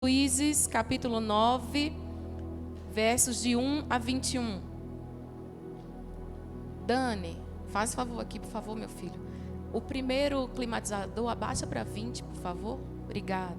Juízes, capítulo 9, versos de 1 a 21. Dani, faz favor aqui, por favor, meu filho. O primeiro climatizador, abaixa para 20, por favor. Obrigada.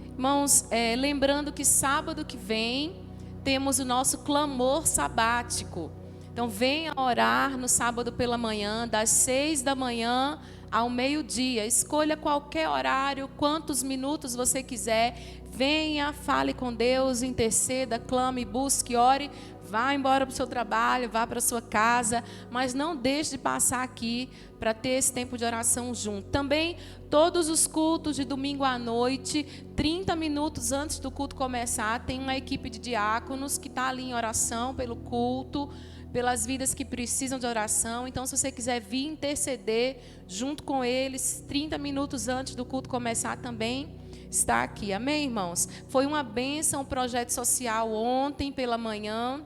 Irmãos, lembrando que sábado que vem temos o nosso clamor sabático. Então venha orar no sábado pela manhã, das 6 da manhã ao meio-dia. Escolha qualquer horário, quantos minutos você quiser. Venha, fale com Deus, interceda, clame, busque, ore. Vá embora para o seu trabalho, vá para a sua casa, mas não deixe de passar aqui para ter esse tempo de oração junto. Também, todos os cultos de domingo à noite, 30 minutos antes do culto começar, tem uma equipe de diáconos que está ali em oração pelo culto, pelas vidas que precisam de oração. Então, se você quiser vir interceder junto com eles, 30 minutos antes do culto começar também, está aqui. Amém, irmãos? Foi uma bênção o projeto social ontem pela manhã.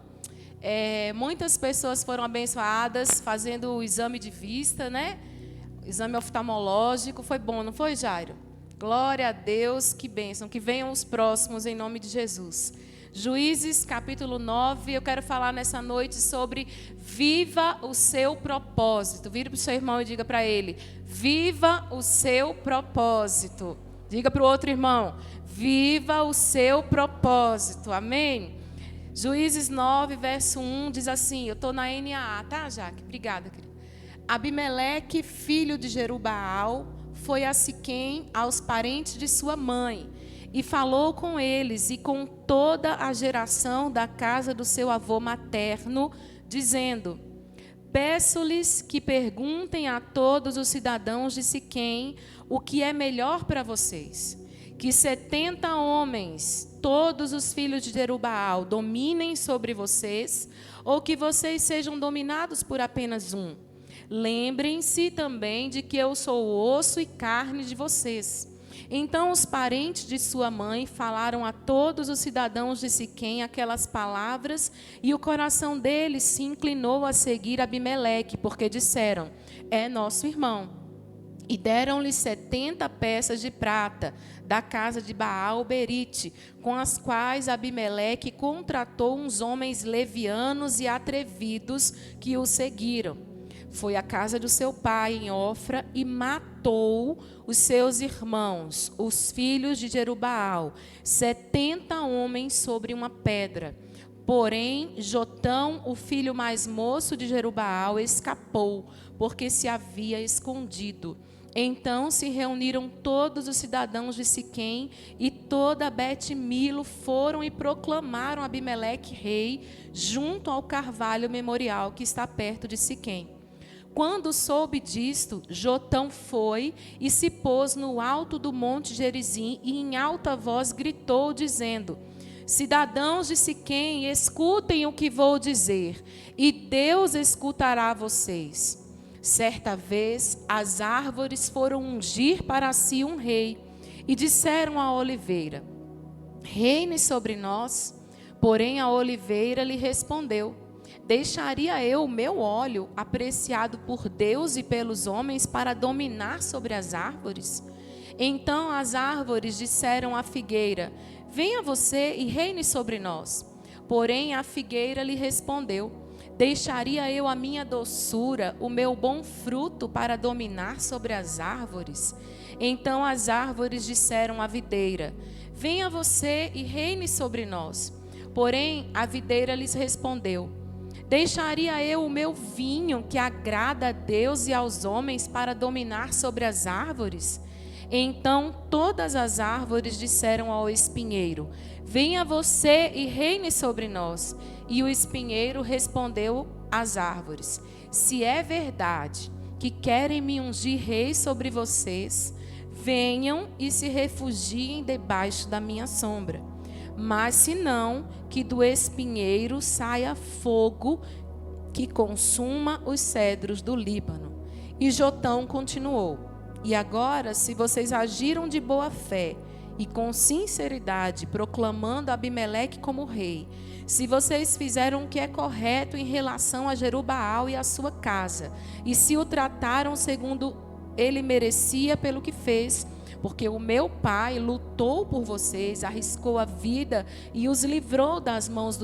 Muitas pessoas foram abençoadas fazendo o exame de vista, né? Exame oftalmológico. Foi bom, não foi, Jairo? Glória a Deus, que bênção. Que venham os próximos em nome de Jesus. Juízes, capítulo 9, eu quero falar nessa noite sobre viva o seu propósito. Vire para o seu irmão e diga para ele, viva o seu propósito. Diga para o outro irmão, viva o seu propósito, amém? Juízes 9, verso 1, diz assim, eu estou na NAA, tá, Jaque? Obrigada, querida. Abimeleque, filho de Jerubaal, foi a Siquém, aos parentes de sua mãe, e falou com eles e com toda a geração da casa do seu avô materno, dizendo, peço-lhes que perguntem a todos os cidadãos de Siquém o que é melhor para vocês. Que 70 homens, todos os filhos de Jerubaal, dominem sobre vocês, ou que vocês sejam dominados por apenas um. Lembrem-se também de que eu sou o osso e carne de vocês. Então os parentes de sua mãe falaram a todos os cidadãos de Siquém aquelas palavras, e o coração deles se inclinou a seguir Abimeleque, porque disseram, é nosso irmão. E deram-lhe 70 peças de prata da casa de Baal-Berite, com as quais Abimeleque contratou uns homens levianos e atrevidos que o seguiram. Foi à casa do seu pai em Ofra e matou os seus irmãos, os filhos de Jerubaal, 70 homens sobre uma pedra. Porém, Jotão, o filho mais moço de Jerubaal, escapou, porque se havia escondido. Então se reuniram todos os cidadãos de Siquém e toda Bet-Milo foram e proclamaram Abimeleque rei junto ao carvalho memorial que está perto de Siquém. Quando soube disto, Jotão foi e se pôs no alto do monte Gerizim e em alta voz gritou, dizendo, cidadãos de Siquém, escutem o que vou dizer, e Deus escutará vocês. Certa vez, as árvores foram ungir para si um rei, e disseram à oliveira, reine sobre nós. Porém, a oliveira lhe respondeu, deixaria eu o meu óleo, apreciado por Deus e pelos homens, para dominar sobre as árvores? Então as árvores disseram à figueira, venha você e reine sobre nós. Porém a figueira lhe respondeu, deixaria eu a minha doçura, o meu bom fruto, para dominar sobre as árvores? Então as árvores disseram à videira, venha você e reine sobre nós. Porém a videira lhes respondeu, deixaria eu o meu vinho, que agrada a Deus e aos homens, para dominar sobre as árvores? Então todas as árvores disseram ao espinheiro, venha você e reine sobre nós. E o espinheiro respondeu às árvores, se é verdade que querem me ungir rei sobre vocês, venham e se refugiem debaixo da minha sombra. Mas se não, que do espinheiro saia fogo que consuma os cedros do Líbano. E Jotão continuou, e agora, se vocês agiram de boa fé e com sinceridade, proclamando Abimeleque como rei, se vocês fizeram o que é correto em relação a Jerubaal e a sua casa, e se o trataram segundo ele merecia pelo que fez, porque o meu pai lutou por vocês, arriscou a vida e os livrou das mãos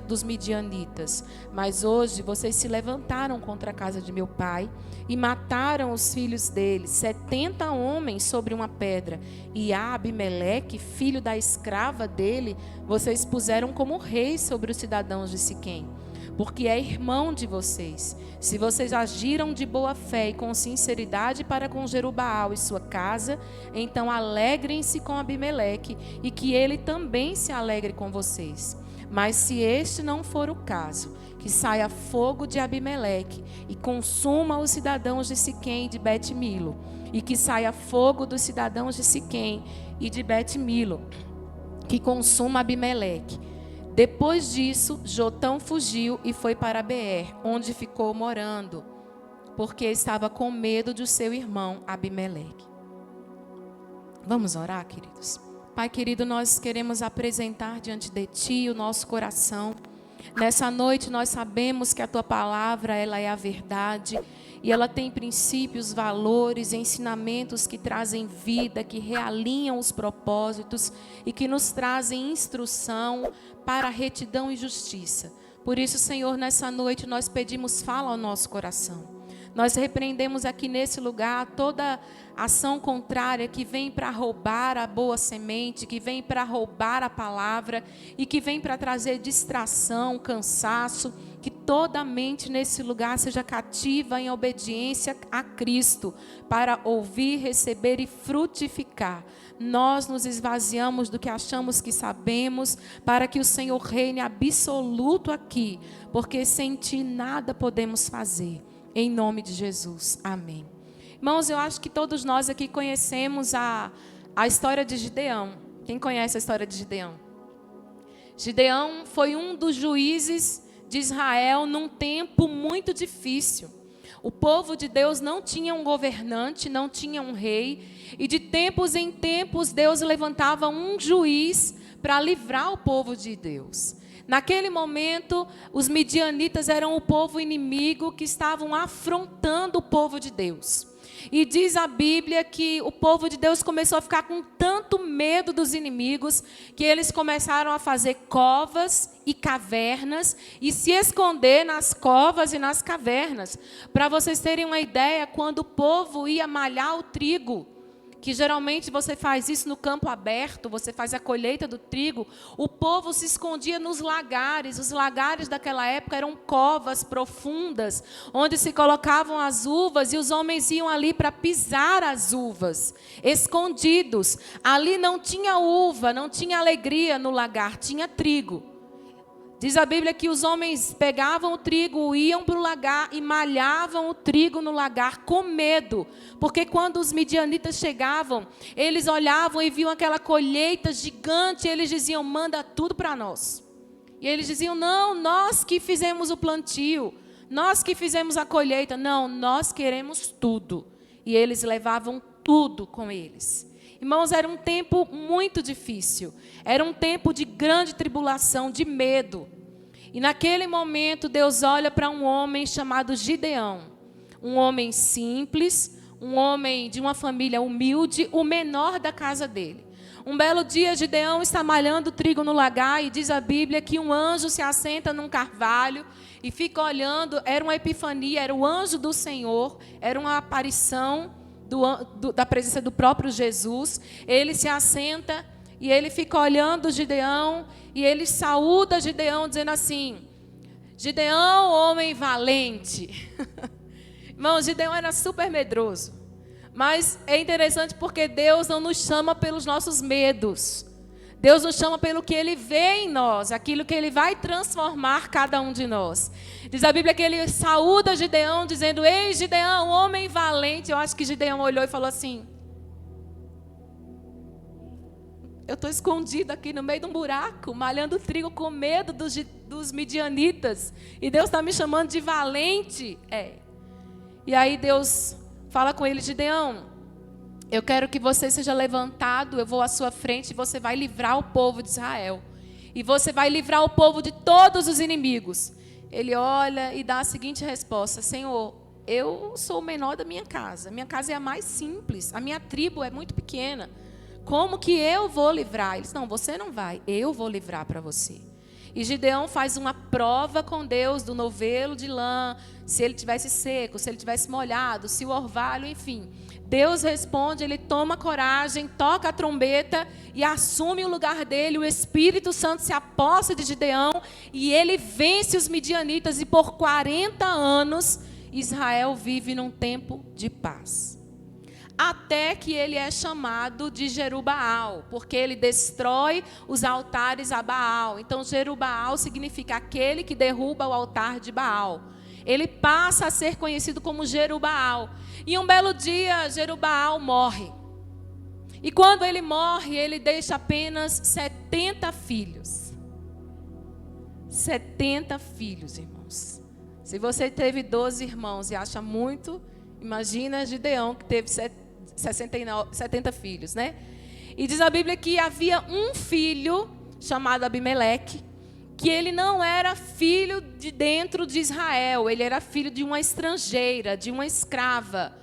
dos midianitas. Mas hoje vocês se levantaram contra a casa de meu pai e mataram os filhos dele, 70 homens sobre uma pedra. E a Abimeleque, filho da escrava dele, vocês puseram como rei sobre os cidadãos de Siquém, porque é irmão de vocês. Se vocês agiram de boa fé e com sinceridade para com Jerubaal e sua casa, então alegrem-se com Abimeleque e que ele também se alegre com vocês. Mas se este não for o caso, que saia fogo de Abimeleque e consuma os cidadãos de Siquém e de Bet-Milo, e que saia fogo dos cidadãos de Siquém e de Bet-Milo, que consuma Abimeleque. Depois disso, Jotão fugiu e foi para Beer, onde ficou morando, porque estava com medo de seu irmão Abimeleque. Vamos orar, queridos? Pai querido, nós queremos apresentar diante de Ti o nosso coração. Nessa noite nós sabemos que a Tua palavra, ela é a verdade. E ela tem princípios, valores, ensinamentos que trazem vida, que realinham os propósitos e que nos trazem instrução para a retidão e justiça. Por isso, Senhor, nessa noite nós pedimos, fala ao nosso coração. Nós repreendemos aqui nesse lugar toda ação contrária que vem para roubar a boa semente, que vem para roubar a palavra e que vem para trazer distração, cansaço. Que toda a mente nesse lugar seja cativa em obediência a Cristo, para ouvir, receber e frutificar. Nós nos esvaziamos do que achamos que sabemos, para que o Senhor reine absoluto aqui, porque sem Ti nada podemos fazer. Em nome de Jesus. Amém. Irmãos, eu acho que todos nós aqui conhecemos a história de Gideão. Quem conhece a história de Gideão? Gideão foi um dos juízes de Israel num tempo muito difícil. O povo de Deus não tinha um governante, não tinha um rei, e de tempos em tempos Deus levantava um juiz para livrar o povo de Deus. Naquele momento, os midianitas eram o povo inimigo que estavam afrontando o povo de Deus. E diz a Bíblia que o povo de Deus começou a ficar com tanto medo dos inimigos, que eles começaram a fazer covas e cavernas e se esconder nas covas e nas cavernas. Para vocês terem uma ideia, quando o povo ia malhar o trigo, que geralmente você faz isso no campo aberto, você faz a colheita do trigo, o povo se escondia nos lagares. Os lagares daquela época eram covas profundas, onde se colocavam as uvas e os homens iam ali para pisar as uvas, escondidos. Ali não tinha uva, não tinha alegria no lagar, tinha trigo. Diz a Bíblia que os homens pegavam o trigo, iam para o lagar e malhavam o trigo no lagar com medo. Porque quando os midianitas chegavam, eles olhavam e viam aquela colheita gigante e eles diziam, manda tudo para nós. E eles diziam, não, nós que fizemos o plantio, nós que fizemos a colheita. Não, nós queremos tudo. E eles levavam tudo com eles. Irmãos, era um tempo muito difícil. Era um tempo de grande tribulação, de medo. E naquele momento, Deus olha para um homem chamado Gideão. Um homem simples, um homem de uma família humilde, o menor da casa dele. Um belo dia, Gideão está malhando trigo no lagar e diz a Bíblia que um anjo se assenta num carvalho e fica olhando. Era uma epifania, era o anjo do Senhor, era uma aparição da presença do próprio Jesus. Ele se assenta e ele fica olhando Gideão e ele saúda Gideão dizendo assim, Gideão, homem valente. Irmão, Gideão era super medroso, mas é interessante porque Deus não nos chama pelos nossos medos. Deus nos chama pelo que Ele vê em nós, aquilo que Ele vai transformar cada um de nós. Diz a Bíblia que Ele saúda Gideão dizendo, ei Gideão, homem valente. Eu acho que Gideão olhou e falou assim, eu estou escondido aqui no meio de um buraco, malhando trigo com medo dos midianitas. E Deus está me chamando de valente. E aí Deus fala com ele, Gideão, eu quero que você seja levantado, eu vou à sua frente e você vai livrar o povo de Israel. E você vai livrar o povo de todos os inimigos. Ele olha e dá a seguinte resposta, Senhor, eu sou o menor da minha casa. Minha casa é a mais simples. A minha tribo é muito pequena. Como que eu vou livrar? Eles, não, você não vai. Eu vou livrar para você. E Gideão faz uma prova com Deus do novelo de lã, se ele tivesse seco, se ele tivesse molhado, se o orvalho, enfim. Deus responde, ele toma coragem, toca a trombeta e assume o lugar dele. O Espírito Santo se aposta de Gideão e ele vence os midianitas. E por 40 anos, Israel vive num tempo de paz. Até que ele é chamado de Jerubaal, porque ele destrói os altares a Baal. Então, Jerubaal significa aquele que derruba o altar de Baal. Ele passa a ser conhecido como Jerubaal. E um belo dia, Jerubaal morre. E quando ele morre, ele deixa apenas 70 filhos. 70 filhos, irmãos. Se você teve 12 irmãos e acha muito, imagina Gideão, que teve 70 filhos, né? E diz a Bíblia que havia um filho chamado Abimeleque, que ele não era filho de dentro de Israel, ele era filho de uma estrangeira, de uma escrava.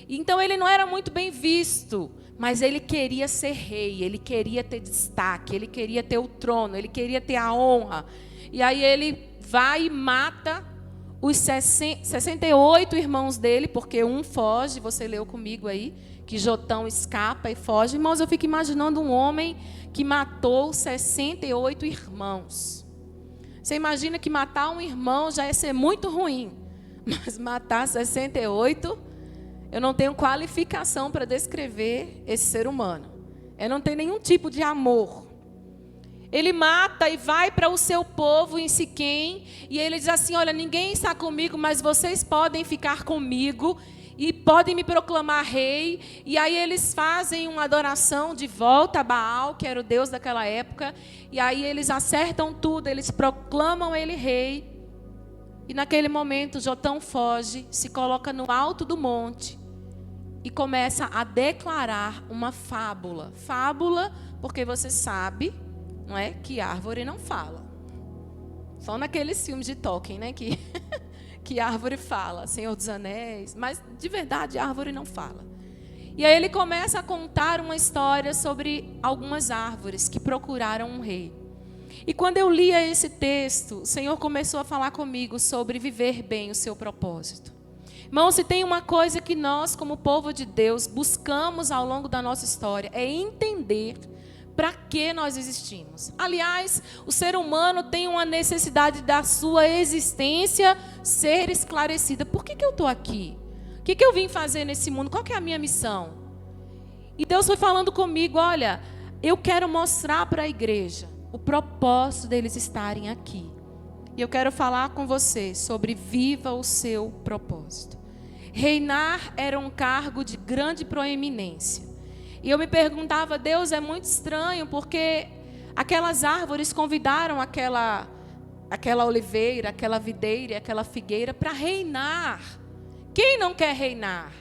Então ele não era muito bem visto, mas ele queria ser rei, ele queria ter destaque, ele queria ter o trono, ele queria ter a honra. E aí ele vai e mata os 68 irmãos dele, porque um foge, você leu comigo aí, que Jotão escapa e foge. Irmãos, eu fico imaginando um homem que matou 68 irmãos. Você imagina que matar um irmão já ia ser muito ruim, mas matar 68, eu não tenho qualificação para descrever esse ser humano. Eu não tenho nenhum tipo de amor. Ele mata e vai para o seu povo em Siquém, e ele diz assim, olha, ninguém está comigo, mas vocês podem ficar comigo e podem me proclamar rei. E aí eles fazem uma adoração de volta a Baal, que era o deus daquela época, e aí eles acertam tudo, eles proclamam ele rei. E naquele momento Jotão foge, se coloca no alto do monte e começa a declarar uma fábula. Fábula, porque você sabe, não é, que árvore não fala. Só naqueles filmes de Tolkien, né, que árvore fala, Senhor dos Anéis, mas de verdade a árvore não fala. E aí ele começa a contar uma história sobre algumas árvores que procuraram um rei. E quando eu lia esse texto, o Senhor começou a falar comigo sobre viver bem o seu propósito. Irmão, se tem uma coisa que nós, como povo de Deus, buscamos ao longo da nossa história, é entender para que nós existimos. Aliás, o ser humano tem uma necessidade da sua existência ser esclarecida. Por que eu estou aqui? O que eu vim fazer nesse mundo? Qual que é a minha missão? E Deus foi falando comigo, olha, eu quero mostrar para a igreja o propósito deles estarem aqui. E eu quero falar com você sobre viva o seu propósito. Reinar era um cargo de grande proeminência. E eu me perguntava, Deus, é muito estranho, porque aquelas árvores convidaram aquela oliveira, aquela videira, aquela figueira para reinar. Quem não quer reinar?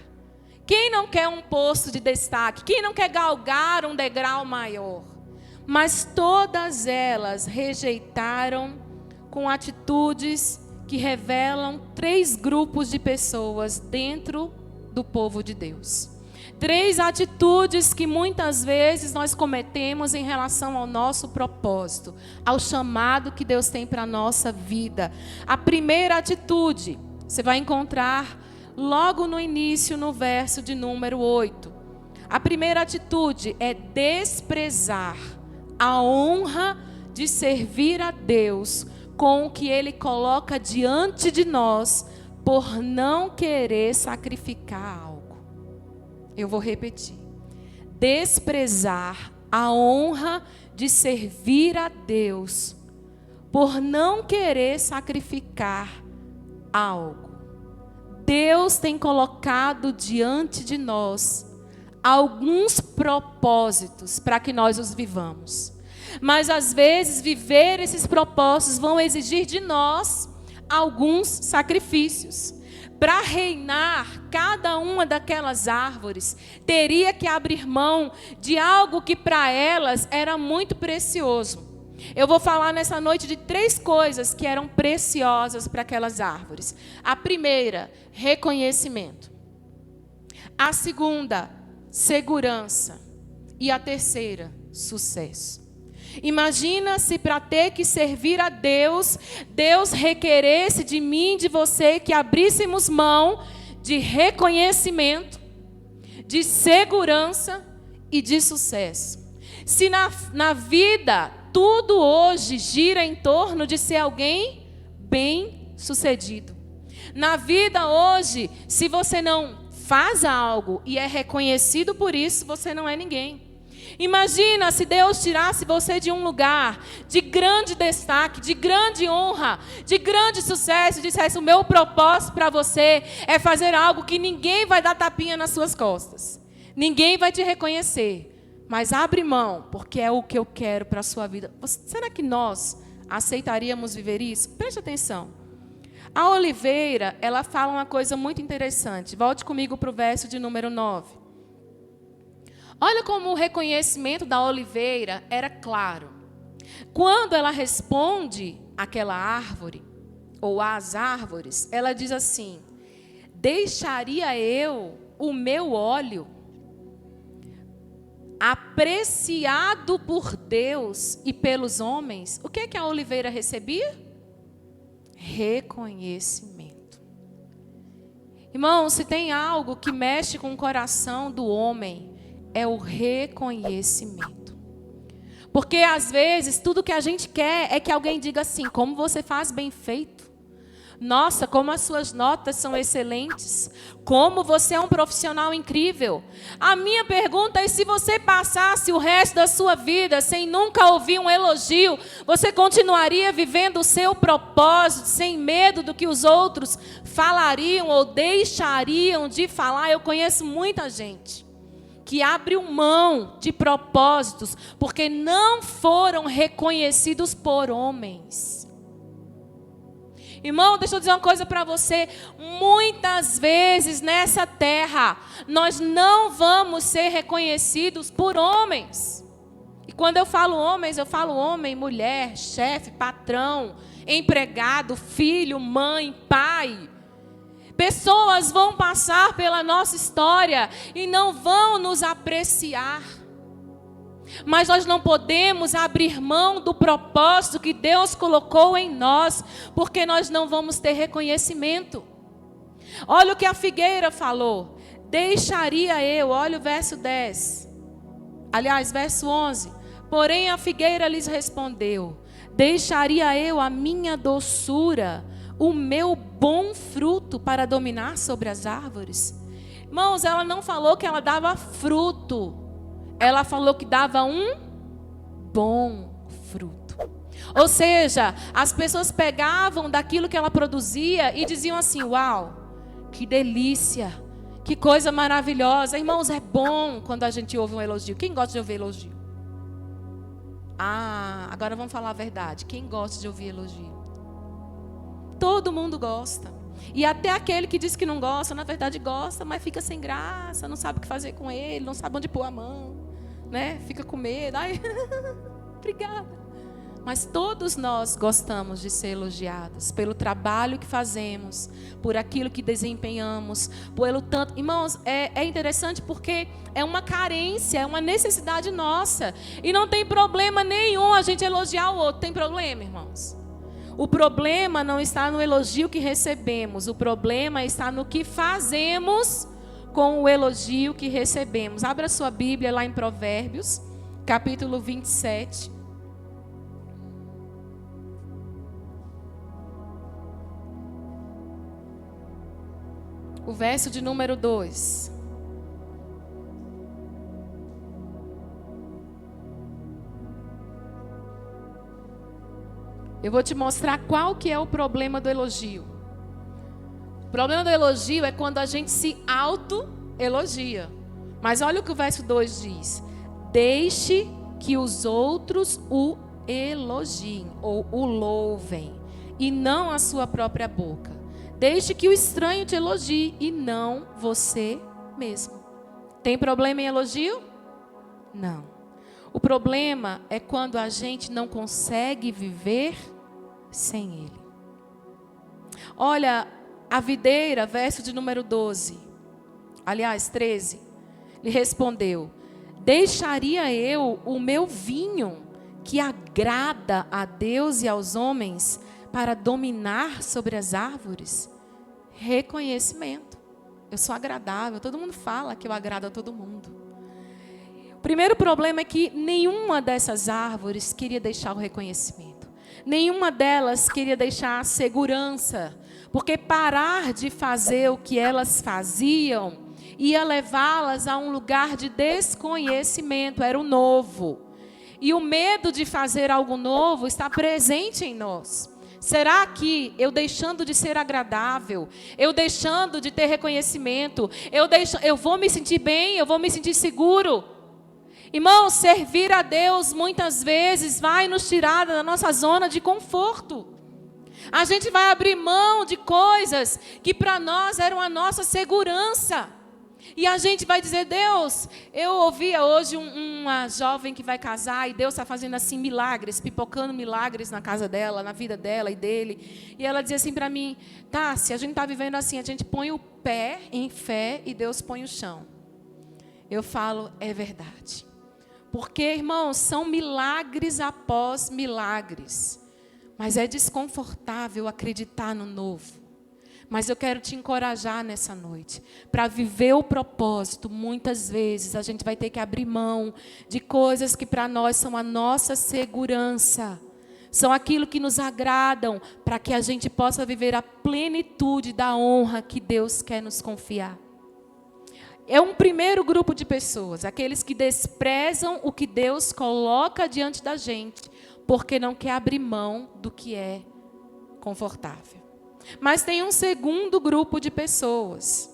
Quem não quer um posto de destaque? Quem não quer galgar um degrau maior? Mas todas elas rejeitaram com atitudes que revelam 3 grupos de pessoas dentro do povo de Deus. 3 atitudes que muitas vezes nós cometemos em relação ao nosso propósito, ao chamado que Deus tem para a nossa vida. A primeira atitude, você vai encontrar logo no início, no verso de número 8. A primeira atitude é desprezar a honra de servir a Deus com o que Ele coloca diante de nós, por não querer sacrificar algo. Eu vou repetir. Desprezar a honra de servir a Deus por não querer sacrificar algo. Deus tem colocado diante de nós alguns propósitos para que nós os vivamos. Mas às vezes viver esses propósitos vão exigir de nós alguns sacrifícios. Para reinar, cada uma daquelas árvores teria que abrir mão de algo que para elas era muito precioso. Eu vou falar nessa noite de 3 coisas que eram preciosas para aquelas árvores. A primeira, reconhecimento. A segunda, segurança. E a terceira, sucesso. Imagina se para ter que servir a Deus, Deus requeresse de mim, de você, que abríssemos mão de reconhecimento, de segurança e de sucesso. Se na vida tudo hoje gira em torno de ser alguém bem-sucedido. Na vida hoje, se você não faz algo e é reconhecido por isso, você não é ninguém. Imagina se Deus tirasse você de um lugar de grande destaque, de grande honra, de grande sucesso, e dissesse: o meu propósito para você é fazer algo que ninguém vai dar tapinha nas suas costas. Ninguém vai te reconhecer, mas abre mão, porque é o que eu quero para a sua vida. Será que nós aceitaríamos viver isso? Preste atenção. A oliveira, ela fala uma coisa muito interessante. Volte comigo para o verso de número 9. Olha como o reconhecimento da oliveira era claro. Quando ela responde àquela árvore, ou às árvores, ela diz assim: deixaria eu o meu óleo apreciado por Deus e pelos homens? O que é que a oliveira recebia? Reconhecimento. Irmão, se tem algo que mexe com o coração do homem, é o reconhecimento. Porque às vezes tudo que a gente quer é que alguém diga assim: como você faz bem feito. Nossa, como as suas notas são excelentes. Como você é um profissional incrível. A minha pergunta é: se você passasse o resto da sua vida sem nunca ouvir um elogio, você continuaria vivendo o seu propósito sem medo do que os outros falariam ou deixariam de falar? Eu conheço muita gente que abriu mão de propósitos porque não foram reconhecidos por homens. Irmão, deixa eu dizer uma coisa para você. Muitas vezes nessa terra, nós não vamos ser reconhecidos por homens. E quando eu falo homens, eu falo homem, mulher, chefe, patrão, empregado, filho, mãe, pai. Pessoas vão passar pela nossa história e não vão nos apreciar. Mas nós não podemos abrir mão do propósito que Deus colocou em nós, porque nós não vamos ter reconhecimento. Olha o que a figueira falou: deixaria eu, olha o verso 10. Aliás, verso 11. Porém a figueira lhes respondeu: deixaria eu a minha doçura, o meu bom fruto para dominar sobre as árvores? Irmãos, ela não falou que ela dava fruto. Ela falou que dava um bom fruto. Ou seja, as pessoas pegavam daquilo que ela produzia e diziam assim: uau, que delícia, que coisa maravilhosa. Irmãos, é bom quando a gente ouve um elogio. Quem gosta de ouvir elogio? Ah, agora vamos falar a verdade. Quem gosta de ouvir elogio? Todo mundo gosta. E até aquele que diz que não gosta, na verdade gosta, mas fica sem graça, não sabe o que fazer com ele, não sabe onde pôr a mão, né? Fica com medo. Ai, obrigada. Mas todos nós gostamos de ser elogiados pelo trabalho que fazemos, por aquilo que desempenhamos, pelo tanto. Irmãos, é interessante porque é uma carência, é uma necessidade nossa. E não tem problema nenhum a gente elogiar o outro. Tem problema, irmãos? O problema não está no elogio que recebemos. O problema está no que fazemos com o elogio que recebemos. Abra sua Bíblia lá em Provérbios, capítulo 27. O verso de número 2. Eu vou te mostrar qual que é o problema do elogio. O problema do elogio é quando a gente se auto-elogia. Mas olha o que o verso 2 diz: deixe que os outros o elogiem ou o louvem, e não a sua própria boca. Deixe que o estranho te elogie e não você mesmo. Tem problema em elogio? Não. O problema é quando a gente não consegue viver sem Ele. Olha, a videira, verso de número 12. Aliás, 13. Lhe respondeu: deixaria eu o meu vinho, que agrada a Deus e aos homens, para dominar sobre as árvores? Reconhecimento. Eu sou agradável. Todo mundo fala que eu agrado a todo mundo. O primeiro problema é que nenhuma dessas árvores queria deixar o reconhecimento. Nenhuma delas queria deixar a segurança. Porque parar de fazer o que elas faziam ia levá-las a um lugar de desconhecimento. Era o novo. E o medo de fazer algo novo está presente em nós. Será que eu deixando de ser agradável, eu deixando de ter reconhecimento, eu vou me sentir bem, eu vou me sentir seguro? Irmão, servir a Deus muitas vezes vai nos tirar da nossa zona de conforto. A gente vai abrir mão de coisas que para nós eram a nossa segurança. E a gente vai dizer: Deus, eu ouvia hoje uma jovem que vai casar e Deus está fazendo assim milagres, pipocando milagres na casa dela, na vida dela e dele. E ela dizia assim para mim: Tássia, a gente está vivendo assim, a gente põe o pé em fé e Deus põe o chão. Eu falo, é verdade. Porque, irmãos, são milagres após milagres. Mas é desconfortável acreditar no novo. Mas eu quero te encorajar nessa noite. Para viver o propósito, muitas vezes a gente vai ter que abrir mão de coisas que para nós são a nossa segurança. São aquilo que nos agradam, para que a gente possa viver a plenitude da honra que Deus quer nos confiar. É um primeiro grupo de pessoas, aqueles que desprezam o que Deus coloca diante da gente, porque não quer abrir mão do que é confortável. Mas tem um segundo grupo de pessoas.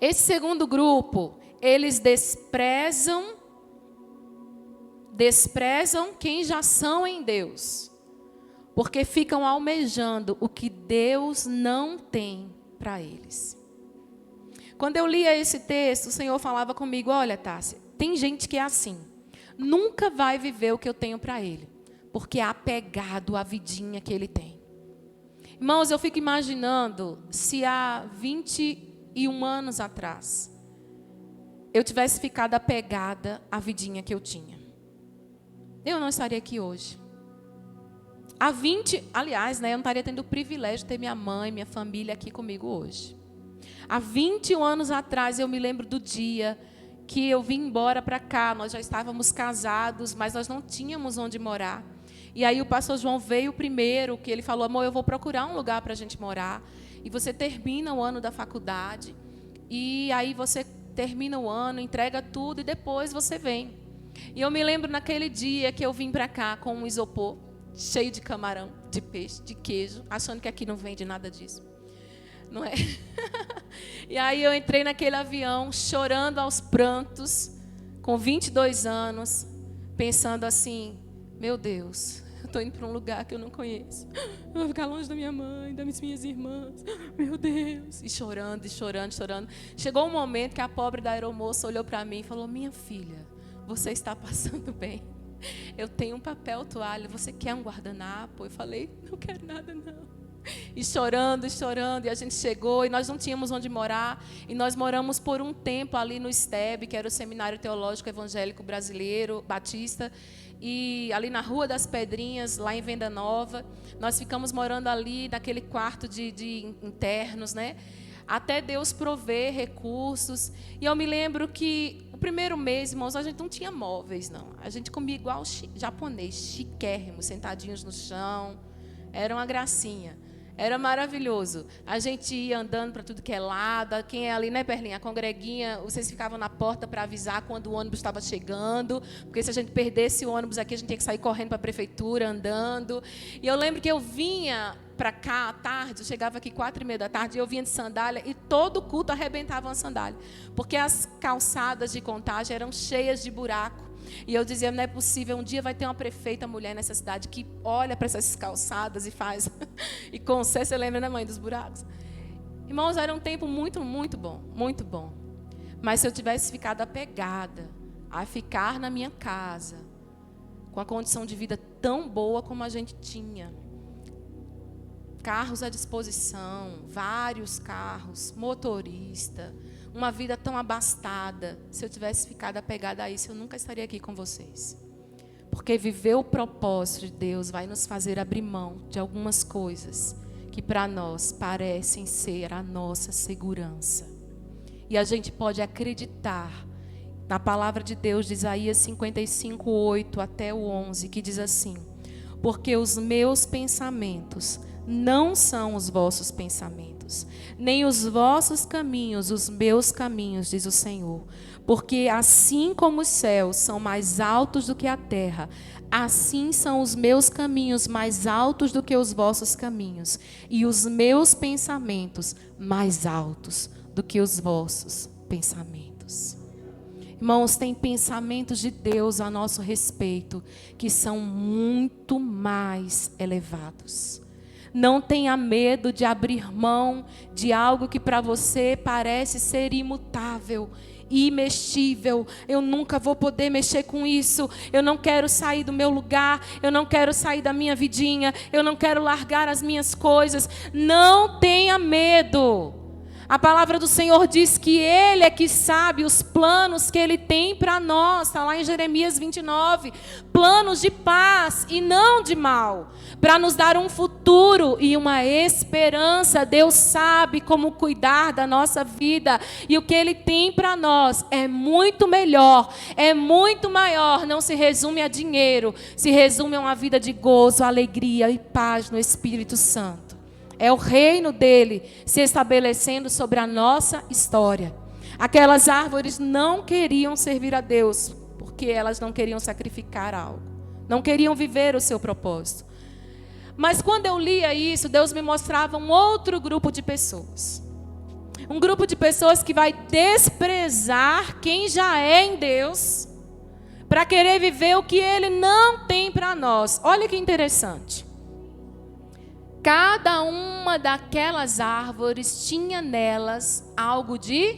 Esse segundo grupo, eles desprezam quem já são em Deus, porque ficam almejando o que Deus não tem para eles. Quando eu lia esse texto, o Senhor falava comigo: olha, Tássia, tem gente que é assim, nunca vai viver o que eu tenho para ele, porque é apegado à vidinha que ele tem. Irmãos, eu fico imaginando se há 21 anos atrás eu tivesse ficado apegada à vidinha que eu tinha. Eu não estaria aqui hoje. Aliás, eu não estaria tendo o privilégio de ter minha mãe, minha família aqui comigo hoje. Há 21 anos atrás eu me lembro do dia que eu vim embora para cá. Nós já estávamos casados, mas nós não tínhamos onde morar. E aí o pastor João veio primeiro, que ele falou: amor, eu vou procurar um lugar para a gente morar. E você termina o ano da faculdade. E aí você termina o ano, entrega tudo e depois você vem. E eu me lembro naquele dia que eu vim para cá com um isopor cheio de camarão, de peixe, de queijo, achando que aqui não vende nada disso. Não é? E aí eu entrei naquele avião chorando aos prantos, com 22 anos, pensando assim: meu Deus, eu estou indo para um lugar que eu não conheço. Eu vou ficar longe da minha mãe, das minhas irmãs. Meu Deus. E chorando, e chorando, chorando. Chegou um momento que a pobre da aeromoça olhou para mim e falou: minha filha, você está passando bem. Eu tenho um papel toalha, você quer um guardanapo? Eu falei: não quero nada não. E chorando, e a gente chegou e nós não tínhamos onde morar. E nós moramos por um tempo ali no STEB, que era o Seminário Teológico Evangélico Brasileiro, Batista. E ali na Rua das Pedrinhas, lá em Venda Nova. Nós ficamos morando ali naquele quarto de internos, né? Até Deus prover recursos. E eu me lembro que o primeiro mês, irmãos, a gente não tinha móveis, não. A gente comia igual japonês, chiquérrimo, sentadinhos no chão. Era uma gracinha. Era maravilhoso. A gente ia andando para tudo que é lado. Quem é ali, né, Perlinha? A congreguinha, vocês ficavam na porta para avisar quando o ônibus estava chegando. Porque se a gente perdesse o ônibus aqui, a gente tinha que sair correndo para a prefeitura, andando. E eu lembro que eu vinha para cá à tarde, eu chegava aqui 4h30 da tarde, e eu vinha de sandália, e todo culto arrebentava uma sandália. Porque as calçadas de Contagem eram cheias de buraco. E eu dizia: não é possível, um dia vai ter uma prefeita mulher nessa cidade que olha para essas calçadas e faz. E consegue, você lembra, né, mãe, dos buracos? Irmãos, era um tempo muito, muito bom, muito bom. Mas se eu tivesse ficado apegada a ficar na minha casa, com a condição de vida tão boa como a gente tinha. Carros à disposição, vários carros, motorista, uma vida tão abastada. Se eu tivesse ficado apegada a isso, eu nunca estaria aqui com vocês. Porque viver o propósito de Deus vai nos fazer abrir mão de algumas coisas que para nós parecem ser a nossa segurança. E a gente pode acreditar na palavra de Deus de Isaías 55, 8 até o 11, que diz assim: porque os meus pensamentos não são os vossos pensamentos, nem os vossos caminhos, os meus caminhos, diz o Senhor. Porque assim como os céus são mais altos do que a terra, assim são os meus caminhos mais altos do que os vossos caminhos, e os meus pensamentos mais altos do que os vossos pensamentos. Irmãos, tem pensamentos de Deus a nosso respeito que são muito mais elevados. Não tenha medo de abrir mão de algo que para você parece ser imutável, imexível. Eu nunca vou poder mexer com isso. Eu não quero sair do meu lugar. Eu não quero sair da minha vidinha. Eu não quero largar as minhas coisas. Não tenha medo. A palavra do Senhor diz que Ele é que sabe os planos que Ele tem para nós. Está lá em Jeremias 29. Planos de paz e não de mal, para nos dar um futuro e uma esperança. Deus sabe como cuidar da nossa vida. E o que Ele tem para nós é muito melhor, é muito maior. Não se resume a dinheiro, se resume a uma vida de gozo, alegria e paz no Espírito Santo. É o reino dele se estabelecendo sobre a nossa história. Aquelas árvores não queriam servir a Deus, porque elas não queriam sacrificar algo. Não queriam viver o seu propósito. Mas quando eu lia isso, Deus me mostrava um outro grupo de pessoas. Um grupo de pessoas que vai desprezar quem já é em Deus, para querer viver o que Ele não tem para nós. Olha que interessante. Cada uma daquelas árvores tinha nelas algo de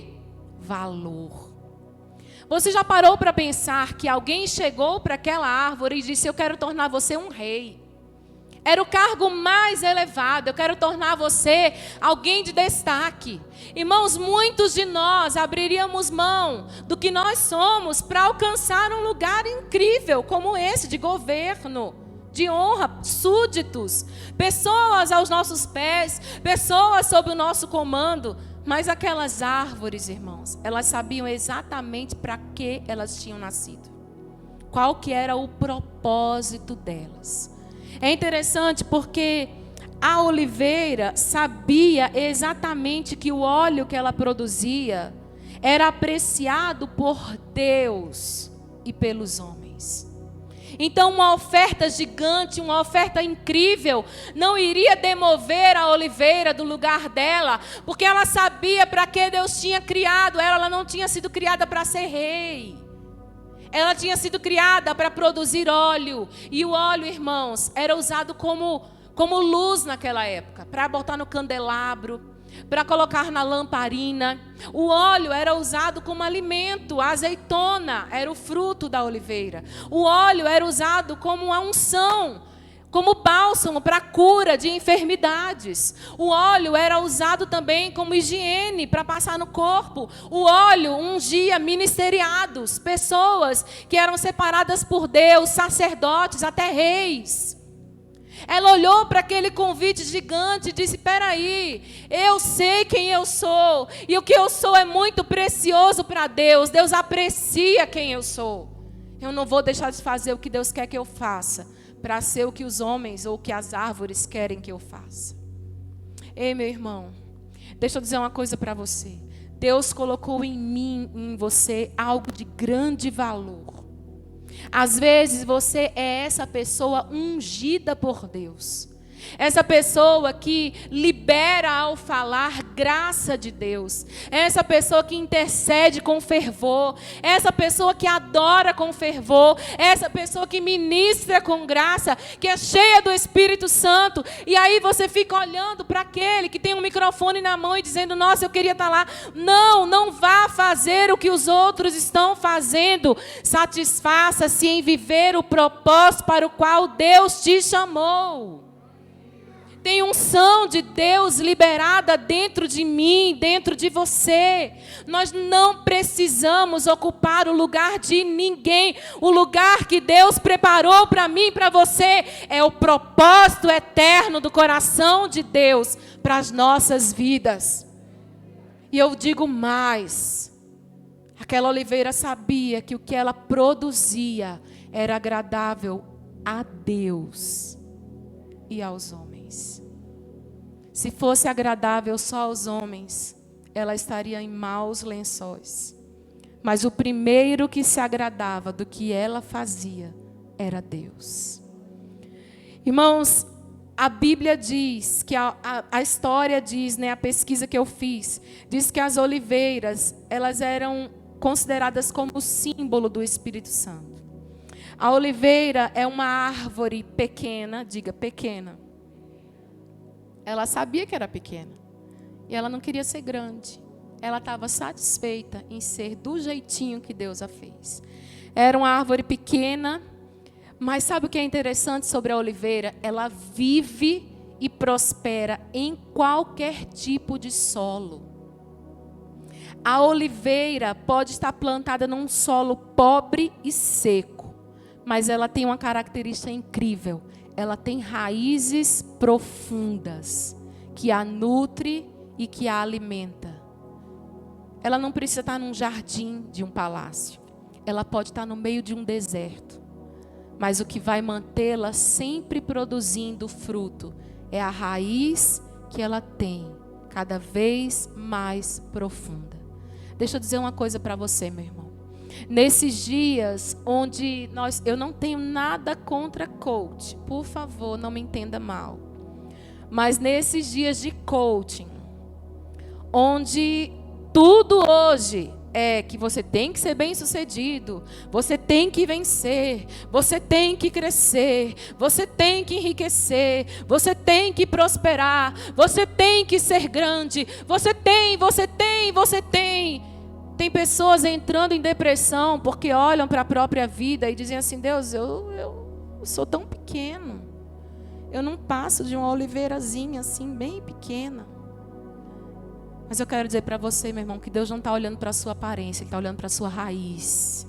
valor. Você já parou para pensar que alguém chegou para aquela árvore e disse: eu quero tornar você um rei. Era o cargo mais elevado. Eu quero tornar você alguém de destaque. Irmãos, muitos de nós abriríamos mão do que nós somos para alcançar um lugar incrível como esse de governo, de honra, súditos, pessoas aos nossos pés, pessoas sob o nosso comando. Mas aquelas árvores, irmãos, elas sabiam exatamente para que elas tinham nascido. Qual que era o propósito delas. É interessante porque a oliveira sabia exatamente que o óleo que ela produzia era apreciado por Deus e pelos homens. Então uma oferta gigante, uma oferta incrível, não iria demover a oliveira do lugar dela, porque ela sabia para que Deus tinha criado ela. Ela não tinha sido criada para ser rei. Ela tinha sido criada para produzir óleo. E o óleo, irmãos, era usado como luz naquela época, para botar no candelabro, para colocar na lamparina. O óleo era usado como alimento. A azeitona era o fruto da oliveira. O óleo era usado como uma unção, como bálsamo para a cura de enfermidades. O óleo era usado também como higiene para passar no corpo. O óleo ungia ministeriados, pessoas que eram separadas por Deus, sacerdotes, até reis. Ela olhou para aquele convite gigante e disse: espera aí, eu sei quem eu sou, e o que eu sou é muito precioso para Deus. Deus aprecia quem eu sou. Eu não vou deixar de fazer o que Deus quer que eu faça, para ser o que os homens ou o que as árvores querem que eu faça. Ei, meu irmão, deixa eu dizer uma coisa para você. Deus colocou em mim, em você, algo de grande valor. Às vezes você é essa pessoa ungida por Deus. Essa pessoa que libera ao falar graça de Deus. É essa pessoa que intercede com fervor. É essa pessoa que adora com fervor. É essa pessoa que ministra com graça, que é cheia do Espírito Santo. E aí você fica olhando para aquele que tem um microfone na mão e dizendo: nossa, eu queria estar lá. Não, não vá fazer o que os outros estão fazendo. Satisfaça-se em viver o propósito para o qual Deus te chamou. Tem unção de Deus liberada dentro de mim, dentro de você. Nós não precisamos ocupar o lugar de ninguém. O lugar que Deus preparou para mim e para você é o propósito eterno do coração de Deus para as nossas vidas. E eu digo mais. Aquela oliveira sabia que o que ela produzia era agradável a Deus e aos homens. Se fosse agradável só aos homens, ela estaria em maus lençóis. Mas o primeiro que se agradava do que ela fazia era Deus. Irmãos, a Bíblia diz, que a história diz, né, a pesquisa que eu fiz, diz que as oliveiras, elas eram consideradas como símbolo do Espírito Santo. A oliveira é uma árvore pequena, diga pequena. Ela sabia que era pequena. E ela não queria ser grande. Ela estava satisfeita em ser do jeitinho que Deus a fez. Era uma árvore pequena, mas sabe o que é interessante sobre a oliveira? Ela vive e prospera em qualquer tipo de solo. A oliveira pode estar plantada num solo pobre e seco, mas ela tem uma característica incrível. Ela tem raízes profundas, que a nutre e que a alimenta. Ela não precisa estar num jardim de um palácio. Ela pode estar no meio de um deserto. Mas o que vai mantê-la sempre produzindo fruto é a raiz que ela tem, cada vez mais profunda. Deixa eu dizer uma coisa para você, meu irmão. Nesses dias onde eu não tenho nada contra coach, por favor, não me entenda mal. Mas nesses dias de coaching, onde tudo hoje é que você tem que ser bem-sucedido, você tem que vencer, você tem que crescer, você tem que enriquecer, você tem que prosperar, você tem que ser grande, você tem. Tem pessoas entrando em depressão porque olham para a própria vida e dizem assim: Deus, eu sou tão pequeno. Eu não passo de uma oliveirazinha assim, bem pequena. Mas eu quero dizer para você, meu irmão, que Deus não está olhando para a sua aparência, Ele está olhando para a sua raiz.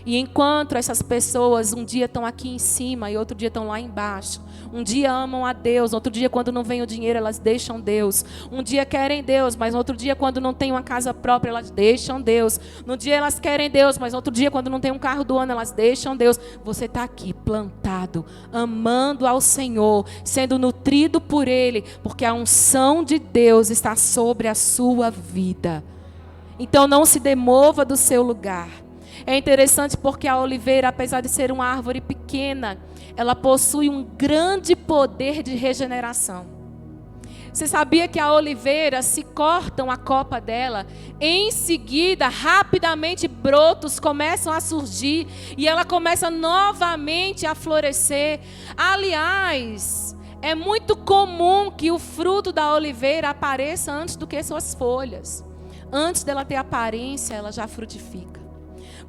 E enquanto essas pessoas um dia estão aqui em cima e outro dia estão lá embaixo, um dia amam a Deus, outro dia quando não vem o dinheiro elas deixam Deus, um dia querem Deus, mas outro dia quando não tem uma casa própria elas deixam Deus, no dia elas querem Deus, mas outro dia quando não tem um carro do ano elas deixam Deus. Você está aqui plantado, amando ao Senhor, sendo nutrido por Ele, porque a unção de Deus está sobre a sua vida. Então não se demova do seu lugar. É interessante porque a oliveira, apesar de ser uma árvore pequena, ela possui um grande poder de regeneração. Você sabia que a oliveira, se cortam a copa dela, em seguida, rapidamente brotos começam a surgir e ela começa novamente a florescer. Aliás, é muito comum que o fruto da oliveira apareça antes do que suas folhas. Antes dela ter aparência, ela já frutifica.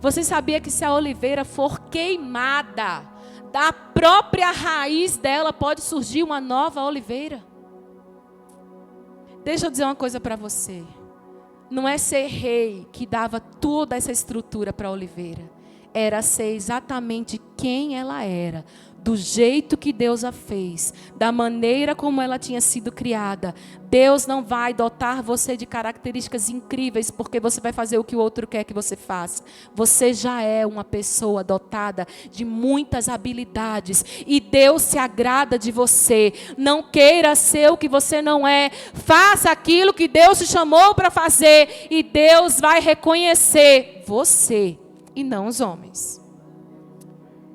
Você sabia que se a oliveira for queimada, da própria raiz dela pode surgir uma nova oliveira? Deixa eu dizer uma coisa para você. Não é ser rei que dava toda essa estrutura para a oliveira. Era ser exatamente quem ela era, do jeito que Deus a fez, da maneira como ela tinha sido criada. Deus não vai dotar você de características incríveis porque você vai fazer o que o outro quer que você faça. Você já é uma pessoa dotada de muitas habilidades e Deus se agrada de você. Não queira ser o que você não é. Faça aquilo que Deus te chamou para fazer e Deus vai reconhecer você e não os homens.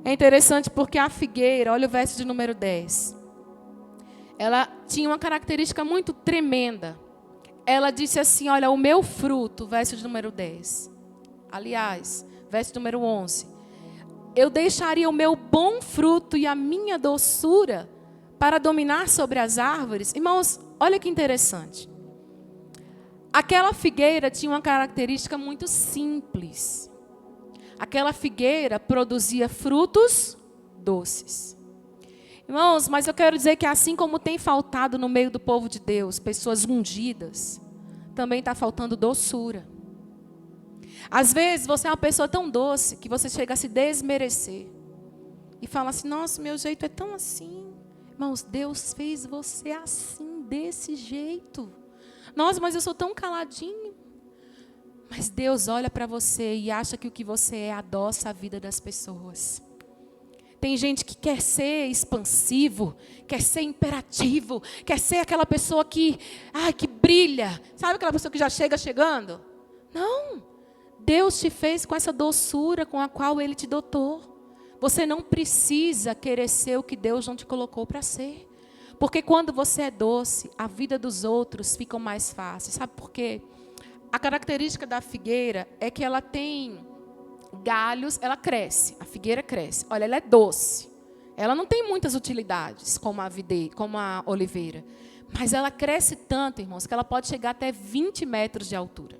É interessante porque a figueira, olha o verso de número 10. Ela tinha uma característica muito tremenda. ela disse assim, olha, o meu fruto, verso de número 10. Aliás, verso número 11. Eu deixaria o meu bom fruto e a minha doçura para dominar sobre as árvores. Irmãos, olha que interessante. Aquela figueira tinha uma característica muito simples. Aquela figueira produzia frutos doces. Irmãos, mas eu quero dizer que assim como tem faltado no meio do povo de Deus, pessoas ungidas, também está faltando doçura. Às vezes você é uma pessoa tão doce que você chega a se desmerecer. E fala assim, nossa, meu jeito é tão assim. Irmãos, Deus fez você assim, desse jeito. Nossa, mas eu sou tão caladinho. Mas Deus olha para você e acha que o que você é adoça a vida das pessoas. Tem gente que quer ser expansivo, quer ser imperativo, quer ser aquela pessoa que brilha. Sabe aquela pessoa que já chega chegando? Não. Deus te fez com essa doçura com a qual Ele te dotou. Você não precisa querer ser o que Deus não te colocou para ser. Porque quando você é doce, a vida dos outros fica mais fácil. Sabe por quê? A característica da figueira é que ela tem galhos, ela cresce. A figueira cresce. Olha, ela é doce. Ela não tem muitas utilidades como a oliveira. Mas ela cresce tanto, irmãos, que ela pode chegar até 20 metros de altura.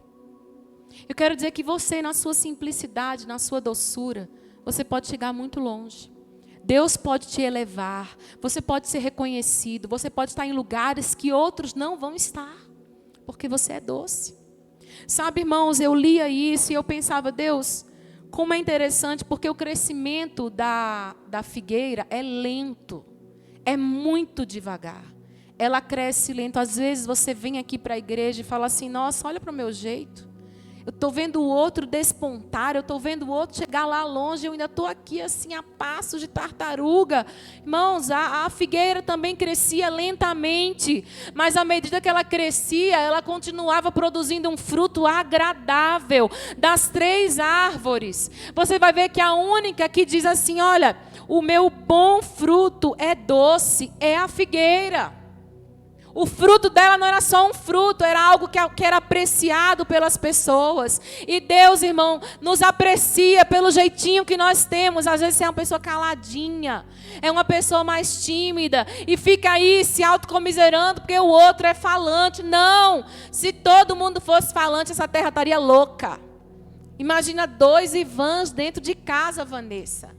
Eu quero dizer que você, na sua simplicidade, na sua doçura, você pode chegar muito longe. Deus pode te elevar, você pode ser reconhecido, você pode estar em lugares que outros não vão estar, porque você é doce. Sabe, irmãos, eu lia isso e eu pensava, Deus, como é interessante, porque o crescimento da figueira é lento, é muito devagar. Ela cresce lento. Às vezes você vem aqui para a igreja e fala assim, nossa, olha para o meu jeito. Eu estou vendo o outro despontar, eu estou vendo o outro chegar lá longe, eu ainda estou aqui assim a passos de tartaruga. Irmãos, a figueira também crescia lentamente, mas à medida que ela crescia, ela continuava produzindo um fruto agradável das 3 árvores. Você vai ver que a única que diz assim, olha, o meu bom fruto é doce, é a figueira. O fruto dela não era só um fruto, era algo que era apreciado pelas pessoas. E Deus, irmão, nos aprecia pelo jeitinho que nós temos. Às vezes você é uma pessoa caladinha, é uma pessoa mais tímida e fica aí se autocomiserando porque o outro é falante. Não! Se todo mundo fosse falante, essa terra estaria louca. Imagina 2 Ivans dentro de casa, Vanessa.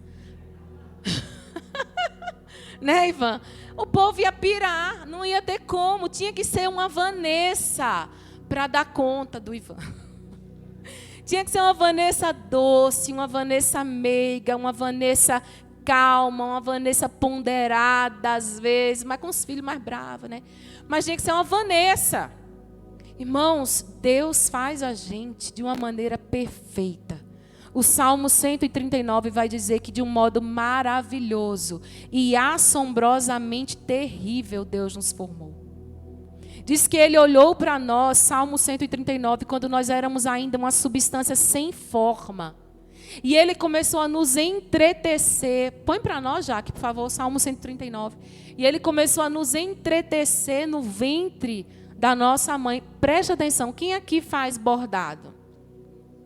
Né, Ivan? O povo ia pirar, não ia ter como. Tinha que ser uma Vanessa para dar conta do Ivan. Tinha que ser uma Vanessa doce, uma Vanessa meiga, uma Vanessa calma, uma Vanessa ponderada às vezes, mas com os filhos mais bravos, né? Mas tinha que ser uma Vanessa. Irmãos, Deus faz a gente de uma maneira perfeita. O Salmo 139 vai dizer que de um modo maravilhoso e assombrosamente terrível Deus nos formou. Diz que Ele olhou para nós, Salmo 139, quando nós éramos ainda uma substância sem forma. E Ele começou a nos entretecer. Põe para nós, Jaque, por favor, Salmo 139. E Ele começou a nos entretecer no ventre da nossa mãe. Preste atenção, quem aqui faz bordado?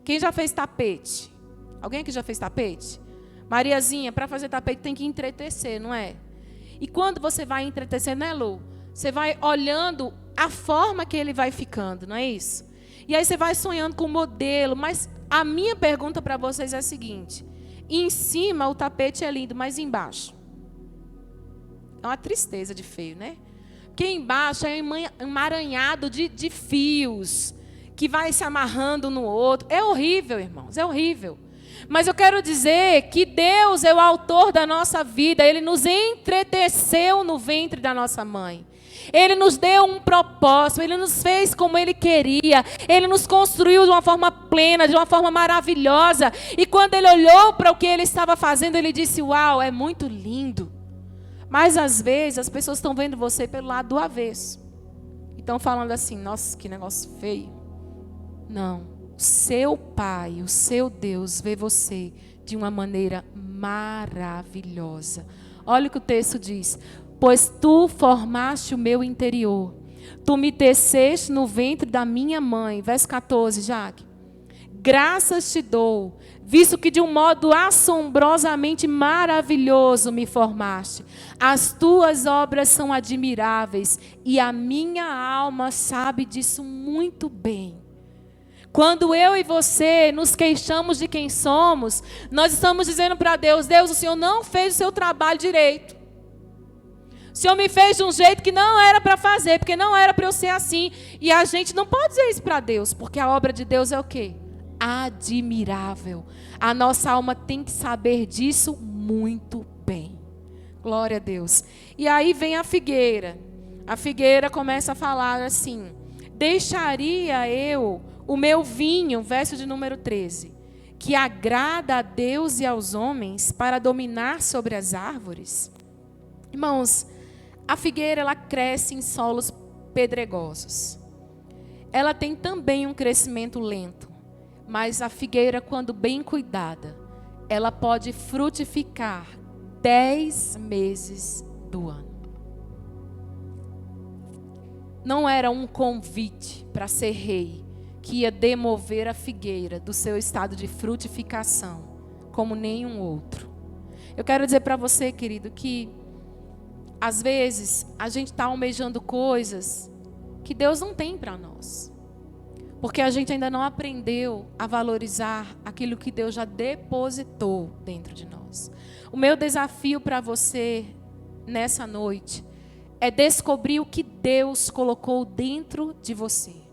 Quem já fez tapete? Alguém aqui já fez tapete? Mariazinha, para fazer tapete tem que entretecer, não é? E quando você vai entretecer, né, Lu? Você vai olhando a forma que ele vai ficando, não é isso? E aí você vai sonhando com o modelo. Mas a minha pergunta para vocês é a seguinte. Em cima o tapete é lindo, mas embaixo? É uma tristeza de feio, né? Porque embaixo é emaranhado de fios que vai se amarrando no outro. É horrível, irmãos, é horrível. Mas eu quero dizer que Deus é o autor da nossa vida. Ele nos entreteceu no ventre da nossa mãe. Ele nos deu um propósito. Ele nos fez como Ele queria. Ele nos construiu de uma forma plena, de uma forma maravilhosa. E quando Ele olhou para o que Ele estava fazendo, Ele disse, uau, é muito lindo. Mas às vezes as pessoas estão vendo você pelo lado do avesso. E estão falando assim, nossa, que negócio feio. Não. O seu Pai, o seu Deus vê você de uma maneira maravilhosa. Olha o que o texto diz. Pois tu formaste o meu interior, Tu me teceste no ventre da minha mãe. Verso 14, Jaque. Graças te dou, visto que de um modo assombrosamente maravilhoso me formaste. As tuas obras são admiráveis e a minha alma sabe disso muito bem. Quando eu e você nos queixamos de quem somos, nós estamos dizendo para Deus: Deus, o Senhor não fez o seu trabalho direito. O Senhor me fez de um jeito que não era para fazer, porque não era para eu ser assim. E a gente não pode dizer isso para Deus, porque a obra de Deus é o quê? Admirável. A nossa alma tem que saber disso muito bem. Glória a Deus. E aí vem a figueira. A figueira começa a falar assim: deixaria eu o meu vinho, verso de número 13, que agrada a Deus e aos homens, para dominar sobre as árvores? Irmãos, a figueira, ela cresce em solos pedregosos. Ela tem também um crescimento lento. Mas a figueira, quando bem cuidada, ela pode frutificar 10 meses do ano. Não era um convite para ser rei que ia demover a figueira do seu estado de frutificação, como nenhum outro. Eu quero dizer para você, querido, que às vezes a gente está almejando coisas que Deus não tem para nós. Porque a gente ainda não aprendeu a valorizar aquilo que Deus já depositou dentro de nós. O meu desafio para você nessa noite é descobrir o que Deus colocou dentro de você.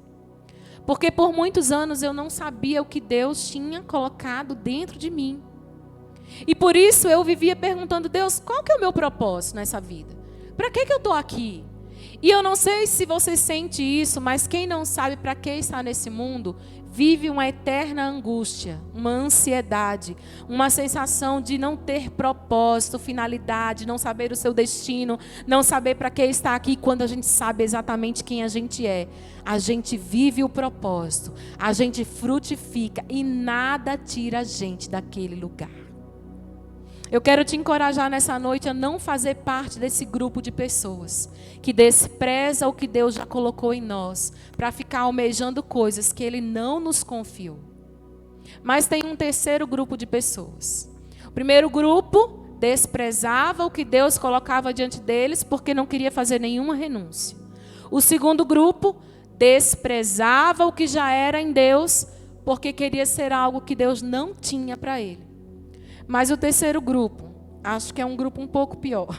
Porque por muitos anos eu não sabia o que Deus tinha colocado dentro de mim. E por isso eu vivia perguntando: Deus, qual que é o meu propósito nessa vida? Para que eu estou aqui? E eu não sei se você sente isso, mas quem não sabe para que está nesse mundo, vive uma eterna angústia, uma ansiedade, uma sensação de não ter propósito, finalidade, não saber o seu destino, não saber para que está aqui, quando a gente sabe exatamente quem a gente é. A gente vive o propósito, a gente frutifica e nada tira a gente daquele lugar. Eu quero te encorajar nessa noite a não fazer parte desse grupo de pessoas que despreza o que Deus já colocou em nós para ficar almejando coisas que Ele não nos confiou. Mas tem um terceiro grupo de pessoas. O primeiro grupo desprezava o que Deus colocava diante deles porque não queria fazer nenhuma renúncia. O segundo grupo desprezava o que já era em Deus porque queria ser algo que Deus não tinha para ele. Mas o terceiro grupo, acho que é um grupo um pouco pior.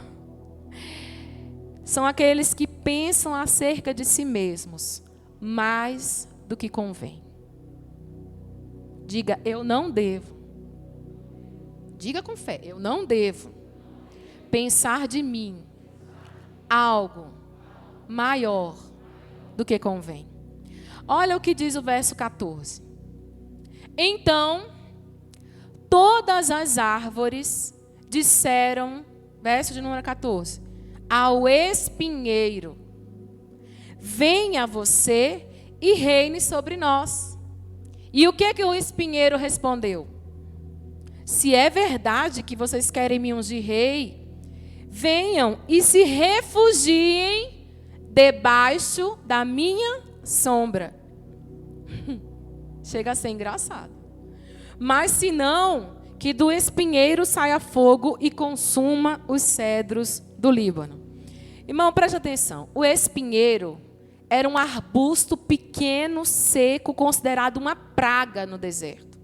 São aqueles que pensam acerca de si mesmos mais do que convém. Diga: eu não devo. Diga com fé: eu não devo pensar de mim algo maior do que convém. Olha o que diz o verso 14. Então todas as árvores disseram, verso de número 14, ao espinheiro: venha você e reine sobre nós. E o que o espinheiro respondeu? Se é verdade que vocês querem me ungir rei, venham e se refugiem debaixo da minha sombra. Chega a ser engraçado. Mas se não, que do espinheiro saia fogo e consuma os cedros do Líbano. Irmão, preste atenção. O espinheiro era um arbusto pequeno, seco, considerado uma praga no deserto.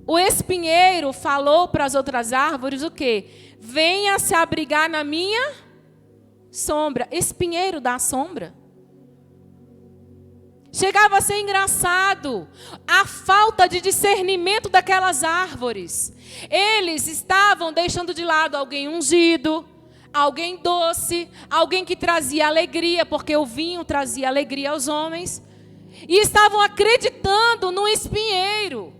O espinheiro falou para as outras árvores o quê? Venha se abrigar na minha sombra. Espinheiro dá sombra. Chegava a ser engraçado a falta de discernimento daquelas árvores. Eles estavam deixando de lado alguém ungido, alguém doce, alguém que trazia alegria, porque o vinho trazia alegria aos homens. E estavam acreditando no espinheiro.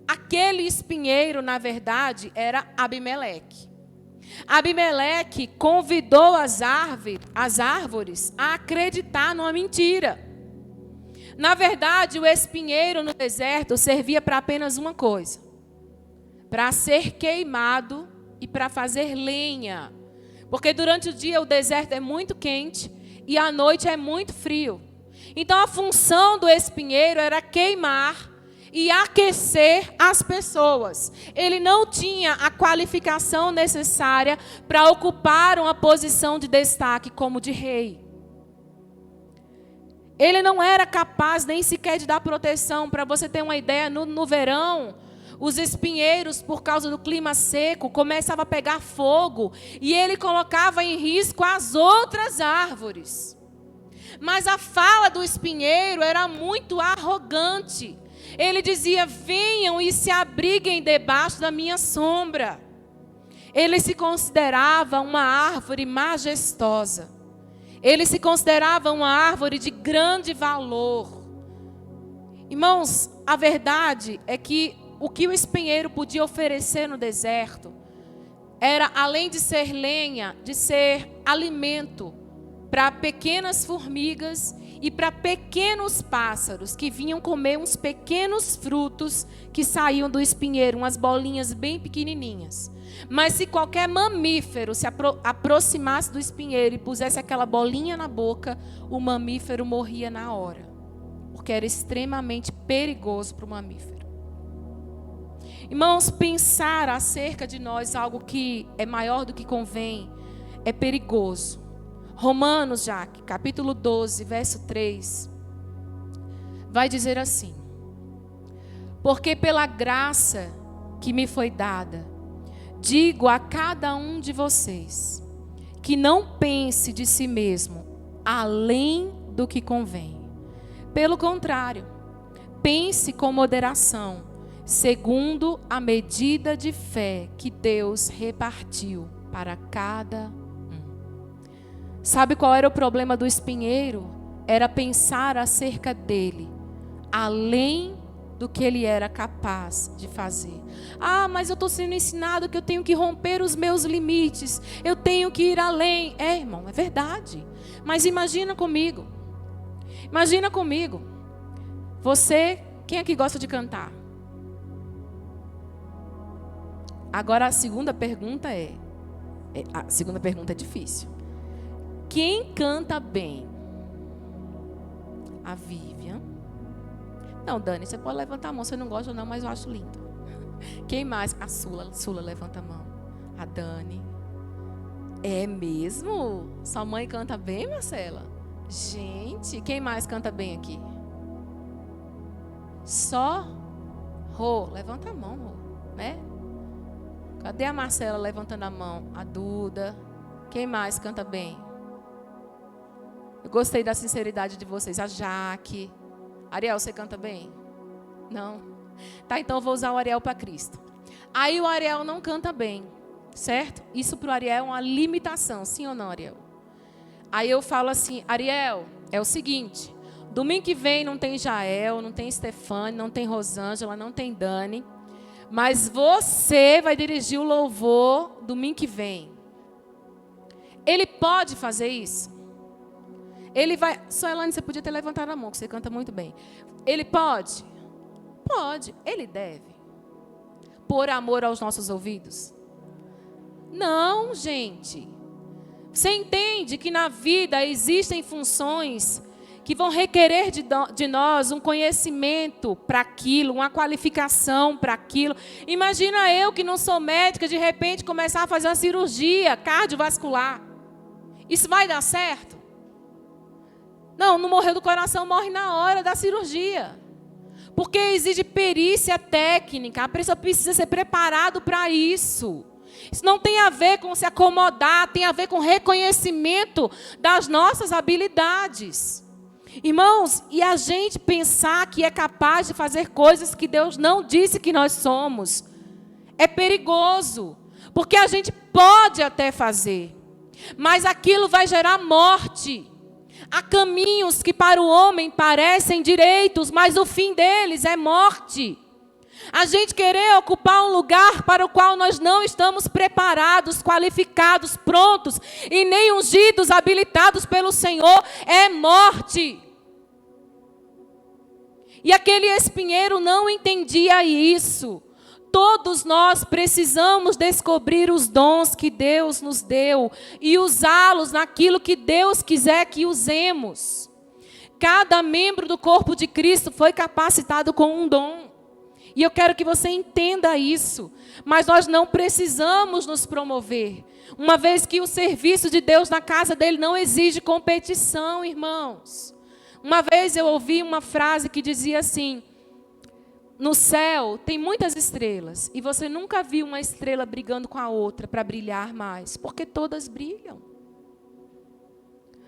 Aquele espinheiro, na verdade, era Abimeleque. Abimeleque convidou as árvores a acreditar numa mentira. Na verdade, o espinheiro no deserto servia para apenas uma coisa: para ser queimado e para fazer lenha. Porque durante o dia o deserto é muito quente e à noite é muito frio. Então a função do espinheiro era queimar e aquecer as pessoas. Ele não tinha a qualificação necessária para ocupar uma posição de destaque como de rei. Ele não era capaz nem sequer de dar proteção. Para você ter uma ideia, no verão, os espinheiros, por causa do clima seco, começavam a pegar fogo e ele colocava em risco as outras árvores. Mas a fala do espinheiro era muito arrogante. Ele dizia: venham e se abriguem debaixo da minha sombra. Ele se considerava uma árvore majestosa. Ele se considerava uma árvore de grande valor. Irmãos, a verdade é que o que o espinheiro podia oferecer no deserto era, além de ser lenha, de ser alimento para pequenas formigas e para pequenos pássaros que vinham comer uns pequenos frutos que saíam do espinheiro, umas bolinhas bem pequenininhas. Mas se qualquer mamífero se aproximasse do espinheiro e pusesse aquela bolinha na boca, o mamífero morria na hora, porque era extremamente perigoso para o mamífero. Irmãos, pensar acerca de nós algo que é maior do que convém é perigoso. Romanos, capítulo 12, verso 3, vai dizer assim: porque pela graça que me foi dada, digo a cada um de vocês, que não pense de si mesmo além do que convém. Pelo contrário, pense com moderação, segundo a medida de fé que Deus repartiu para cada um. Sabe qual era o problema do espinheiro? Era pensar acerca dele, além do que ele era capaz de fazer. Ah, mas eu estou sendo ensinado que eu tenho que romper os meus limites, eu tenho que ir além. É, irmão, é verdade. Mas imagina comigo. Imagina comigo. Você, quem é que gosta de cantar? Agora a segunda pergunta é difícil. Quem canta bem? A Vivian. Não, Dani, você pode levantar a mão. Você não gosta não, mas eu acho lindo. Quem mais? A Sula levanta a mão. A Dani. É mesmo? Sua mãe canta bem, Marcela? Gente, quem mais canta bem aqui? Só Rô. Levanta a mão, Rô. Né? Cadê a Marcela levantando a mão? A Duda. Quem mais canta bem? Eu gostei da sinceridade de vocês. A Jaque. Ariel, você canta bem? Não? Tá, então eu vou usar o Ariel para Cristo. Aí o Ariel não canta bem, certo? Isso para o Ariel é uma limitação, sim ou não, Ariel? Aí eu falo assim: Ariel, é o seguinte, domingo que vem não tem Jael, não tem Stefane, não tem Rosângela, não tem Dani, mas você vai dirigir o louvor domingo que vem. Ele pode fazer isso? Ele vai... Soelane, você podia ter levantado a mão, que você canta muito bem. Ele pode? Pode. Ele deve. Por amor aos nossos ouvidos? Não, gente. Você entende que na vida existem funções que vão requerer de nós um conhecimento para aquilo, uma qualificação para aquilo. Imagina eu que não sou médica, de repente começar a fazer uma cirurgia cardiovascular. Isso vai dar certo? Não morreu do coração, morre na hora da cirurgia. Porque exige perícia técnica, a pessoa precisa ser preparado para isso. Isso não tem a ver com se acomodar, tem a ver com reconhecimento das nossas habilidades. Irmãos, e a gente pensar que é capaz de fazer coisas que Deus não disse que nós somos, é perigoso. Porque a gente pode até fazer, mas aquilo vai gerar morte. Há caminhos que para o homem parecem direitos, mas o fim deles é morte. A gente querer ocupar um lugar para o qual nós não estamos preparados, qualificados, prontos e nem ungidos, habilitados pelo Senhor, é morte. E aquele espinheiro não entendia isso. Todos nós precisamos descobrir os dons que Deus nos deu e usá-los naquilo que Deus quiser que usemos. Cada membro do corpo de Cristo foi capacitado com um dom. E eu quero que você entenda isso. Mas nós não precisamos nos promover. Uma vez que o serviço de Deus na casa dele não exige competição, irmãos. Uma vez eu ouvi uma frase que dizia assim: no céu tem muitas estrelas e você nunca viu uma estrela brigando com a outra para brilhar mais, porque todas brilham.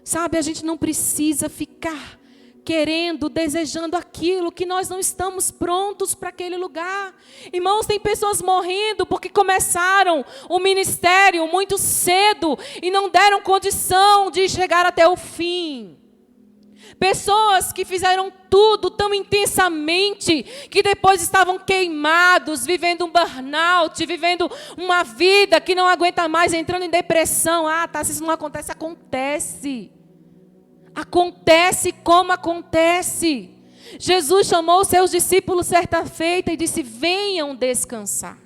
Sabe, a gente não precisa ficar querendo, desejando aquilo que nós não estamos prontos para aquele lugar. Irmãos, tem pessoas morrendo porque começaram o ministério muito cedo e não deram condição de chegar até o fim. Pessoas que fizeram tudo tão intensamente que depois estavam queimados, vivendo um burnout, vivendo uma vida que não aguenta mais, entrando em depressão. Ah, tá, se isso não acontece, acontece. Acontece como acontece. Jesus chamou os seus discípulos certa feita e disse: venham descansar.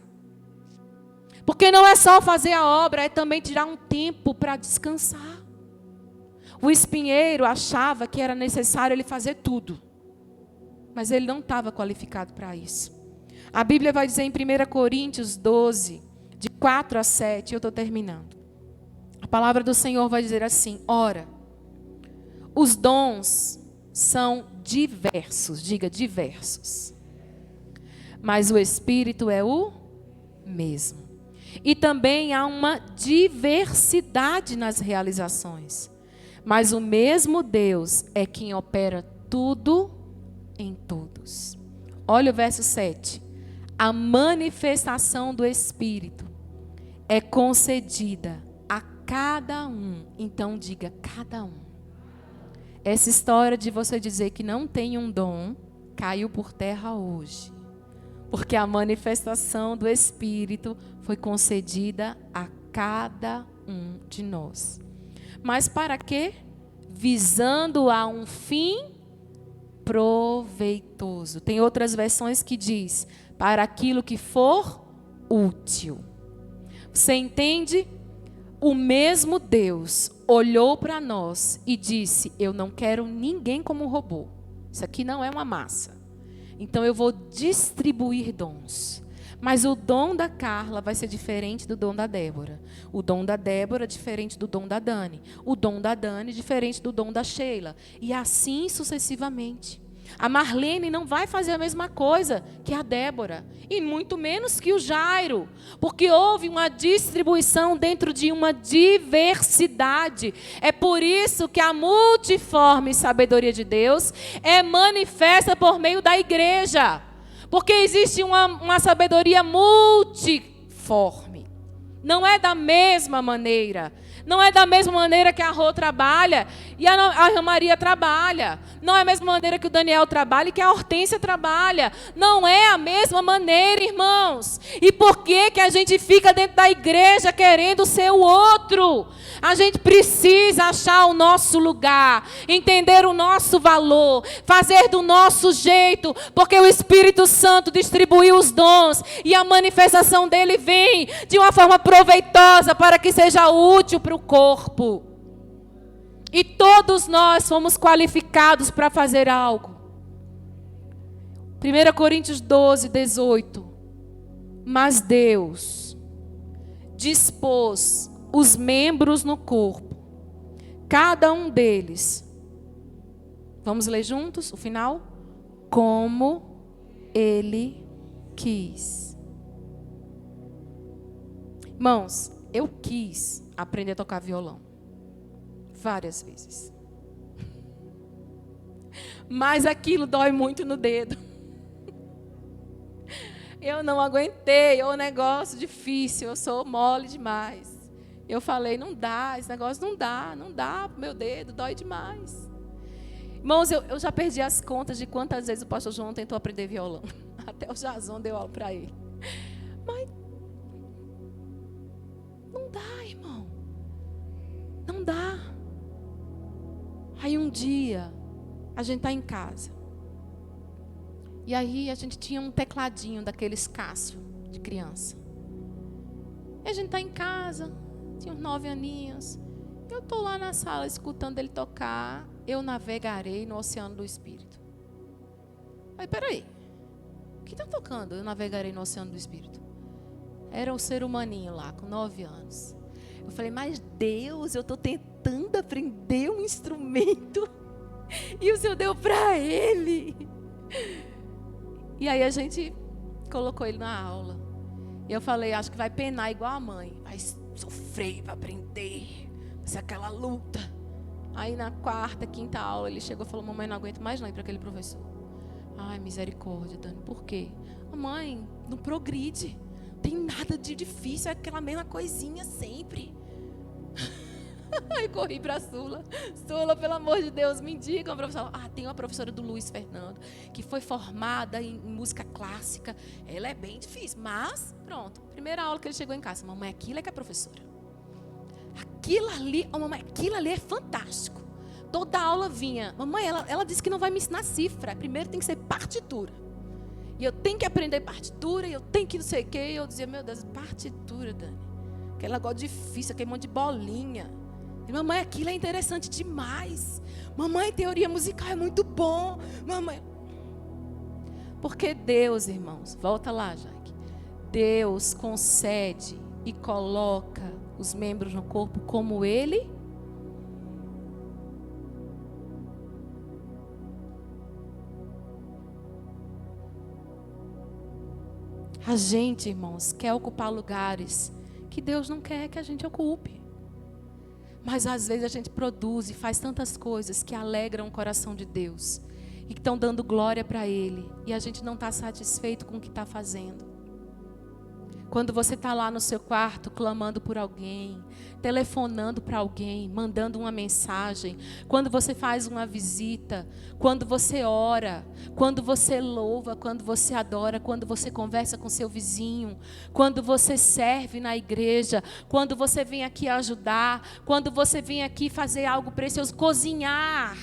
Porque não é só fazer a obra, é também tirar um tempo para descansar. O espinheiro achava que era necessário ele fazer tudo, mas ele não estava qualificado para isso. A Bíblia vai dizer em 1 Coríntios 12, de 4 a 7, eu estou terminando. A palavra do Senhor vai dizer assim: ora, os dons são diversos, diga diversos, mas o Espírito é o mesmo. E também há uma diversidade nas realizações, mas o mesmo Deus é quem opera tudo em todos. Olha o verso 7. A manifestação do Espírito é concedida a cada um. Então diga, cada um. Essa história de você dizer que não tem um dom caiu por terra hoje. Porque a manifestação do Espírito foi concedida a cada um de nós. Mas para quê? Visando a um fim proveitoso. Tem outras versões que diz: para aquilo que for útil. Você entende? O mesmo Deus olhou para nós e disse: eu não quero ninguém como robô. Isso aqui não é uma massa. Então eu vou distribuir dons. Mas o dom da Carla vai ser diferente do dom da Débora. O dom da Débora é diferente do dom da Dani. O dom da Dani é diferente do dom da Sheila. E assim sucessivamente. A Marlene não vai fazer a mesma coisa que a Débora. E muito menos que o Jairo. Porque houve uma distribuição dentro de uma diversidade. É por isso que a multiforme sabedoria de Deus é manifesta por meio da igreja. Porque existe uma sabedoria multiforme. Não é da mesma maneira. Não é da mesma maneira que a Rô trabalha e a Maria trabalha. Não é a mesma maneira que o Daniel trabalha e que a Hortência trabalha. Não é a mesma maneira, irmãos. E por que a gente fica dentro da igreja querendo ser o outro? A gente precisa achar o nosso lugar, entender o nosso valor, fazer do nosso jeito, porque o Espírito Santo distribuiu os dons e a manifestação dele vem de uma forma proveitosa para que seja útil para o corpo. E todos nós fomos qualificados para fazer algo. 1 Coríntios 12, 18. Mas Deus dispôs os membros no corpo, cada um deles. Vamos ler juntos o final? Como Ele quis. Irmãos, eu quis aprender a tocar violão. Várias vezes. Mas aquilo dói muito no dedo. Eu não aguentei, é um negócio difícil, eu sou mole demais. Eu falei, não dá, esse negócio não dá, meu dedo, dói demais. Irmãos, eu já perdi as contas de quantas vezes o pastor João tentou aprender violão. Até o Jason deu aula para ele. Mas não dá, irmão. Não dá. Aí um dia, a gente está em casa. E aí a gente tinha um tecladinho daqueles Cássio, de criança. E a gente está em casa, tinha uns 9 aninhos. Eu estou lá na sala escutando ele tocar. Eu navegarei no oceano do Espírito. Aí, peraí. O que está tocando? Eu navegarei no oceano do Espírito. Era um ser humaninho lá, com 9 anos. Eu falei, mas Deus, eu estou tentando aprender um instrumento. E o Senhor deu para ele. E aí a gente colocou ele na aula. E eu falei, acho que vai penar igual a mãe. Vai sofrer, vai aprender. Vai ser aquela luta. Aí na 4ª, 5ª aula, ele chegou e falou, mamãe, não aguento mais não ir para aquele professor. Ai, misericórdia, Dani, por quê? Mamãe, não progride. Não tem nada de difícil, é aquela mesma coisinha sempre. Aí corri para a Sula. Sula, pelo amor de Deus, me indica uma professora. Tem uma professora do Luiz Fernando, que foi formada em música clássica. Ela é bem difícil, mas pronto. Primeira aula que ele chegou em casa. Mamãe, aquilo é que é professora. Aquilo ali, mamãe, aquilo ali é fantástico. Toda aula vinha. Mamãe, ela disse que não vai me ensinar cifra. Primeiro tem que ser partitura. E eu tenho que aprender partitura, e eu tenho que não sei o quê. E eu dizia, meu Deus, partitura, Dani. Aquele negócio difícil, aquele monte de bolinha. E, mamãe, aquilo é interessante demais. Mamãe, teoria musical é muito bom. Mamãe. Porque Deus, irmãos, volta lá, Jaque. Deus concede e coloca os membros no corpo como Ele. A gente, irmãos, quer ocupar lugares que Deus não quer que a gente ocupe. Mas às vezes a gente produz e faz tantas coisas que alegram o coração de Deus e que estão dando glória para Ele, e a gente não está satisfeito com o que está fazendo. Quando você está lá no seu quarto clamando por alguém, telefonando para alguém, mandando uma mensagem, quando você faz uma visita, quando você ora, quando você louva, quando você adora, quando você conversa com seu vizinho, quando você serve na igreja, quando você vem aqui ajudar, quando você vem aqui fazer algo precioso, cozinhar,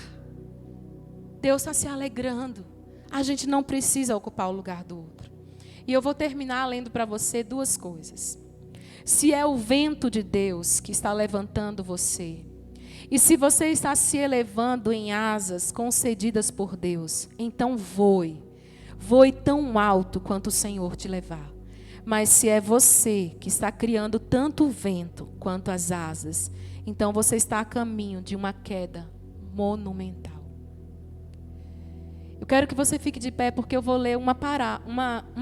Deus está se alegrando. A gente não precisa ocupar o lugar do outro. E eu vou terminar lendo para você 2 coisas. Se é o vento de Deus que está levantando você, e se você está se elevando em asas concedidas por Deus, então voe. Voe tão alto quanto o Senhor te levar. Mas se é você que está criando tanto o vento quanto as asas, então você está a caminho de uma queda monumental. Eu quero que você fique de pé porque eu vou ler uma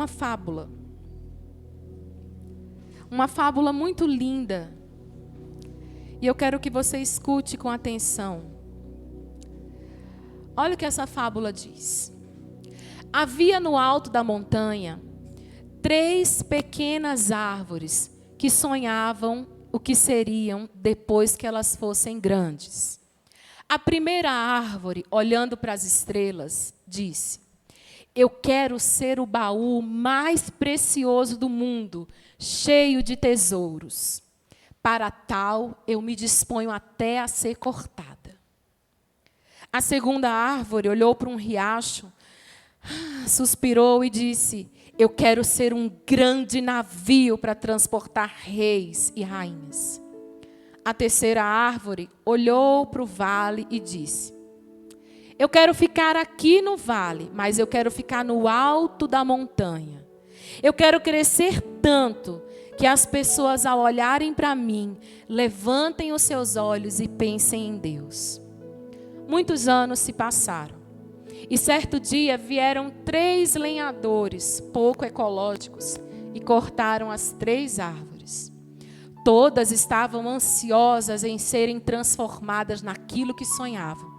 fábula. Uma fábula muito linda. E eu quero que você escute com atenção. Olha o que essa fábula diz. Havia no alto da montanha 3 pequenas árvores que sonhavam o que seriam depois que elas fossem grandes. A primeira árvore, olhando para as estrelas, disse: eu quero ser o baú mais precioso do mundo, cheio de tesouros. Para tal, eu me disponho até a ser cortada. A segunda árvore olhou para um riacho, suspirou e disse: eu quero ser um grande navio para transportar reis e rainhas. A terceira árvore olhou para o vale e disse: eu quero ficar aqui no vale, mas eu quero ficar no alto da montanha. Eu quero crescer tanto que as pessoas, ao olharem para mim, levantem os seus olhos e pensem em Deus. Muitos anos se passaram. E certo dia vieram 3 lenhadores, pouco ecológicos, e cortaram as 3 árvores. Todas estavam ansiosas em serem transformadas naquilo que sonhavam.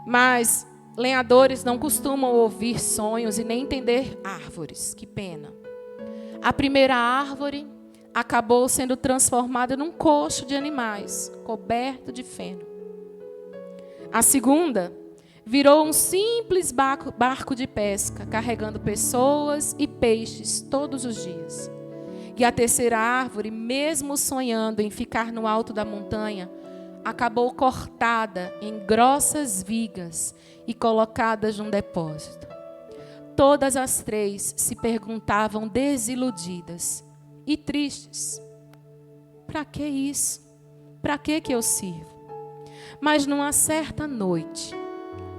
Mas lenhadores não costumam ouvir sonhos e nem entender árvores. Que pena. A primeira árvore acabou sendo transformada num coxo de animais, coberto de feno. A segunda virou um simples barco de pesca, carregando pessoas e peixes todos os dias. E a terceira árvore, mesmo sonhando em ficar no alto da montanha, acabou cortada em grossas vigas e colocadas num depósito. todas as três se perguntavam desiludidas e tristes: para que isso? Para que eu sirvo? Mas numa certa noite,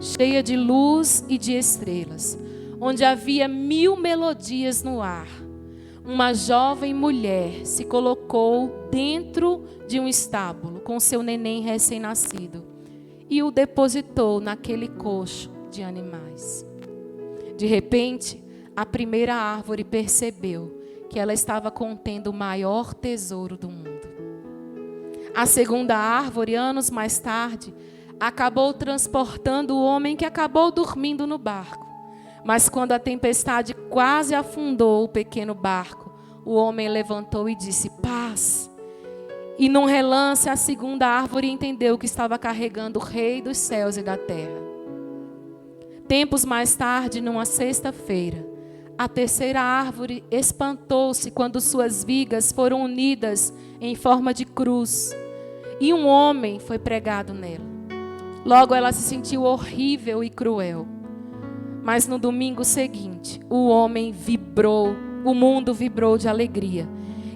cheia de luz e de estrelas, onde havia 1000 melodias no ar, uma jovem mulher se colocou dentro de um estábulo com seu neném recém-nascido e o depositou naquele coxo de animais. De repente, a primeira árvore percebeu que ela estava contendo o maior tesouro do mundo. A segunda árvore, anos mais tarde, acabou transportando o homem que acabou dormindo no barco. Mas quando a tempestade quase afundou o pequeno barco, o homem levantou e disse: paz. E num relance, a segunda árvore entendeu que estava carregando o Rei dos céus e da terra. Tempos mais tarde, numa sexta-feira, a terceira árvore espantou-se quando suas vigas foram unidas em forma de cruz e um homem foi pregado nela. Logo ela se sentiu horrível e cruel. Mas no domingo seguinte, o homem vibrou, o mundo vibrou de alegria.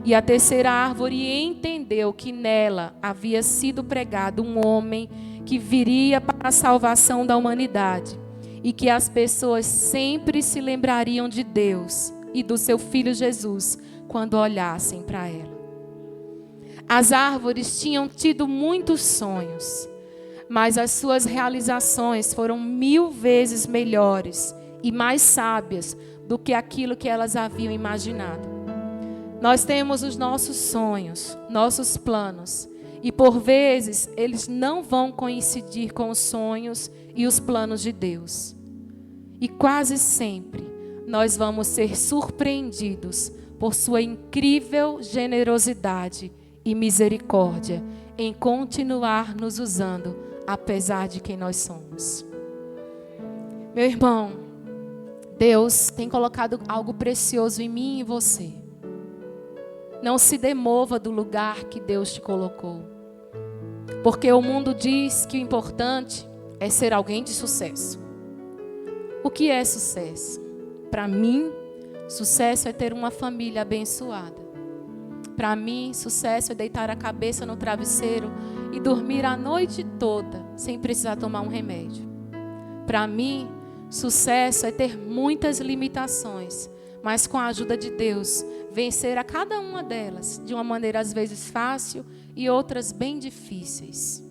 E a terceira árvore entendeu que nela havia sido pregado um homem que viria para a salvação da humanidade. E que as pessoas sempre se lembrariam de Deus e do seu Filho Jesus quando olhassem para ela. As árvores tinham tido muitos sonhos, mas as suas realizações foram 1000 vezes melhores e mais sábias do que aquilo que elas haviam imaginado. Nós temos os nossos sonhos, nossos planos, e por vezes eles não vão coincidir com os sonhos e os planos de Deus. E quase sempre nós vamos ser surpreendidos por sua incrível generosidade e misericórdia em continuar nos usando, apesar de quem nós somos. Meu irmão, Deus tem colocado algo precioso em mim e em você. Não se demova do lugar que Deus te colocou. Porque o mundo diz que o importante é ser alguém de sucesso. O que é sucesso? Para mim, sucesso é ter uma família abençoada. Para mim, sucesso é deitar a cabeça no travesseiro e dormir a noite toda sem precisar tomar um remédio. Para mim, sucesso é ter muitas limitações, mas com a ajuda de Deus, vencer a cada uma delas de uma maneira às vezes fácil e outras bem difíceis.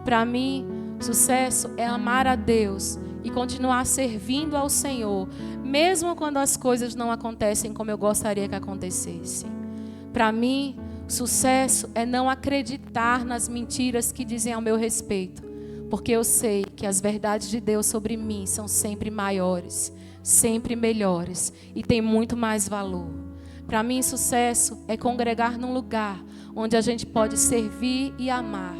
Para mim, sucesso é amar a Deus e continuar servindo ao Senhor, mesmo quando as coisas não acontecem como eu gostaria que acontecessem. Para mim, sucesso é não acreditar nas mentiras que dizem ao meu respeito, porque eu sei que as verdades de Deus sobre mim são sempre maiores, sempre melhores e têm muito mais valor. Para mim, sucesso é congregar num lugar onde a gente pode servir e amar.